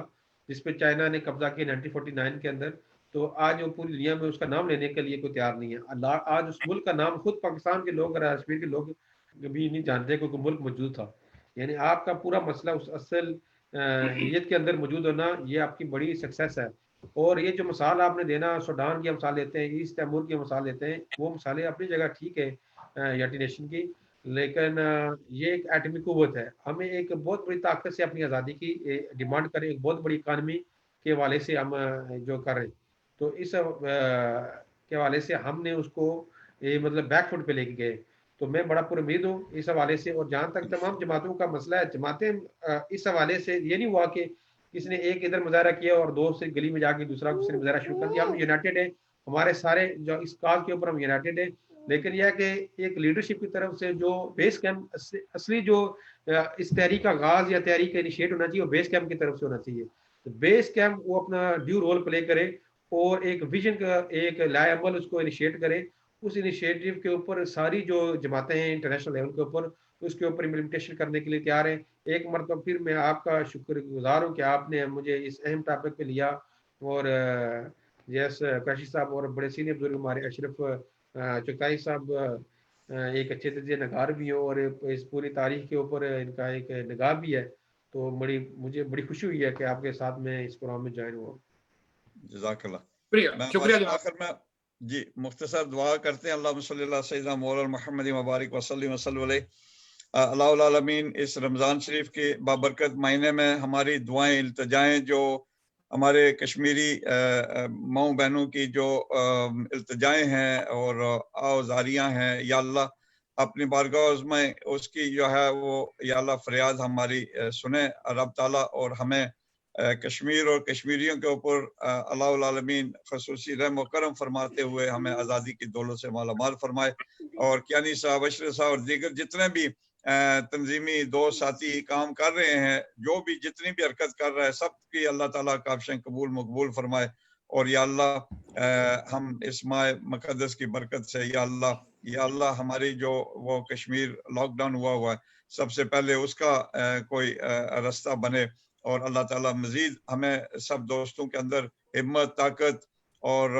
जिसपे चाइना ने कब्जा किया 1949 के अंदर। तो आज वो पूरी दुनिया में उसका नाम लेने के लिए कोई तैयार नहीं है। आज उस मुल्क का नाम खुद पाकिस्तान के लोग और कश्मीर के लोग भी नहीं जानते कि कोई मुल्क मौजूद था। यानी आपका पूरा मसला उस असल नीयत के अंदर मौजूद होना, ये आपकी बड़ी सक्सेस है। और ये जो मिसाल आपने देना, सूडान की मिसाल देते हैं, ईस्ट तैमूर की मिसाल देते हैं, वो मिसालें अपनी जगह ठीक है यूनाइटेड नेशन की, लेकिन ये एक एटमी कुव्वत है। हमें एक बहुत बड़ी ताकत से अपनी आज़ादी की डिमांड करें, एक बहुत बड़ी इकानमी के हवाले से हम जो कर रहे हैं, तो इस के हवाले से हमने उसको मतलब बैकफुट पे लेके गए। तो मैं बड़ा पुरुमीद हूँ इस हवाले से। और जहाँ तक तमाम जमातों का मसला है, जमातें इस हवाले से ये नहीं हुआ कि किसी ने एक इधर मुजाहरा किया और दो से गली में जाके दूसरा किसी ने मुजाहरा शुरू कर दिया। हम यूनाइटेड है, हमारे सारे जो इस काज के ऊपर हम यूनाइटेड है। लेकिन यह है कि एक लीडरशिप की तरफ से जो बेस कैंप असली जो इस तहरीक का आगाज या तहरीक का इनिशिएट होना चाहिए, वो बेस कैंप की तरफ से होना चाहिए। तो बेस कैंप वो अपना ड्यू रोल प्ले करे और एक विजन का एक लाए अमल उसको इनिशिएट करे। उस इनिशिएटिव के ऊपर सारी जो जमातें हैं इंटरनेशनल लेवल के ऊपर, उसके ऊपर इम्प्लीमेंटेशन करने के लिए तैयार है। एक मरतबा फिर मैं आपका शुक्रगुजार हूँ कि आपने मुझे इस अहम टॉपिक पे लिया। और जैसे क्रैशी साहब और बड़े सीनियर बुजुर्ग हमारे अशरफ चगताई साहब एक अच्छे तजीह नगार भी हो और इस पूरी तारीख के ऊपर इनका एक निगाह भी है। तो मुझे बड़ी खुशी हुई है कि आपके साथ में इस प्रोग्राम में ज्वाइन हुआ। जज़ाकल्लाह। शुक्रिया। आखिर में जी मुख्तसर दुआ करते हैं, अल्लाहुम्मा सल्ली अला सय्यिदना मौलाना मुहम्मद व बारिक व सल्लिम अलैहि। अल्लाहुल आलमीन इस रमज़ान शरीफ के बाबरकत महीने में हमारी दुआएं इल्तिजाएं जो हमारे कश्मीरी माओ बहनों की जो इल्तिजाएं हैं और आवाज़ारियाँ हैं, या अल्लाह अपनी बारगाह में उसकी जो है वो या अल्लाह फरियाद हमारी सुने रब ताला, और हमें कश्मीर और कश्मीरियों के ऊपर अल्लाह उल आलमीन खसूसी रहम व करम फरमाते हुए हमें आज़ादी की दौलत से मालामाल फरमाए। और कियानी साहब, अशरफ साहब और दीगर जितने भी तंजीमी दोस्त साथी काम कर रहे हैं, जो भी जितनी भी हरकत कर रहा है, सब की अल्लाह ताला काबशें कबूल मकबूल फरमाए। और या अल्लाह हम इस माह मुक़द्दस की बरकत से या अल्लाह हमारी जो वो कश्मीर लॉकडाउन हुआ है, सबसे पहले उसका कोई रास्ता बने। और अल्लाह ताला मजीद हमें सब दोस्तों के अंदर हिम्मत, ताकत और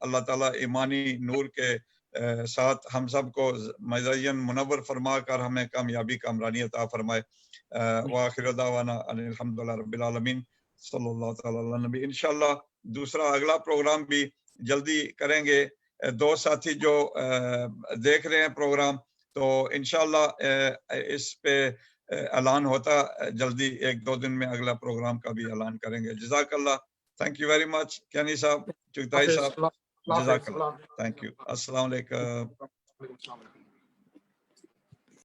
अल्लाह ताला ईमानी नूर के साथ हम सबको मज़य्यन मुनव्वर फरमा कर हमें कामयाबी कामरानी अता फरमाए। व आखिर दावाना अनिल हम्दुलिल्लाह रब्बिल आलमीन सल्लल्लाहु तआला अला नबी। इंशाल्लाह दूसरा अगला प्रोग्राम भी जल्दी करेंगे। दो साथी जो देख रहे हैं प्रोग्राम, तो इंशाल्लाह इस पे ऐलान होता जल्दी, 1-2 दिन में अगला प्रोग्राम का भी ऐलान करेंगे। जज़ाकल्लाह, thank you very much Kiyani साहब, चुगताई साहब, जज़ाकल्लाह, थैंक यू। अस्सलाम वालेकुम।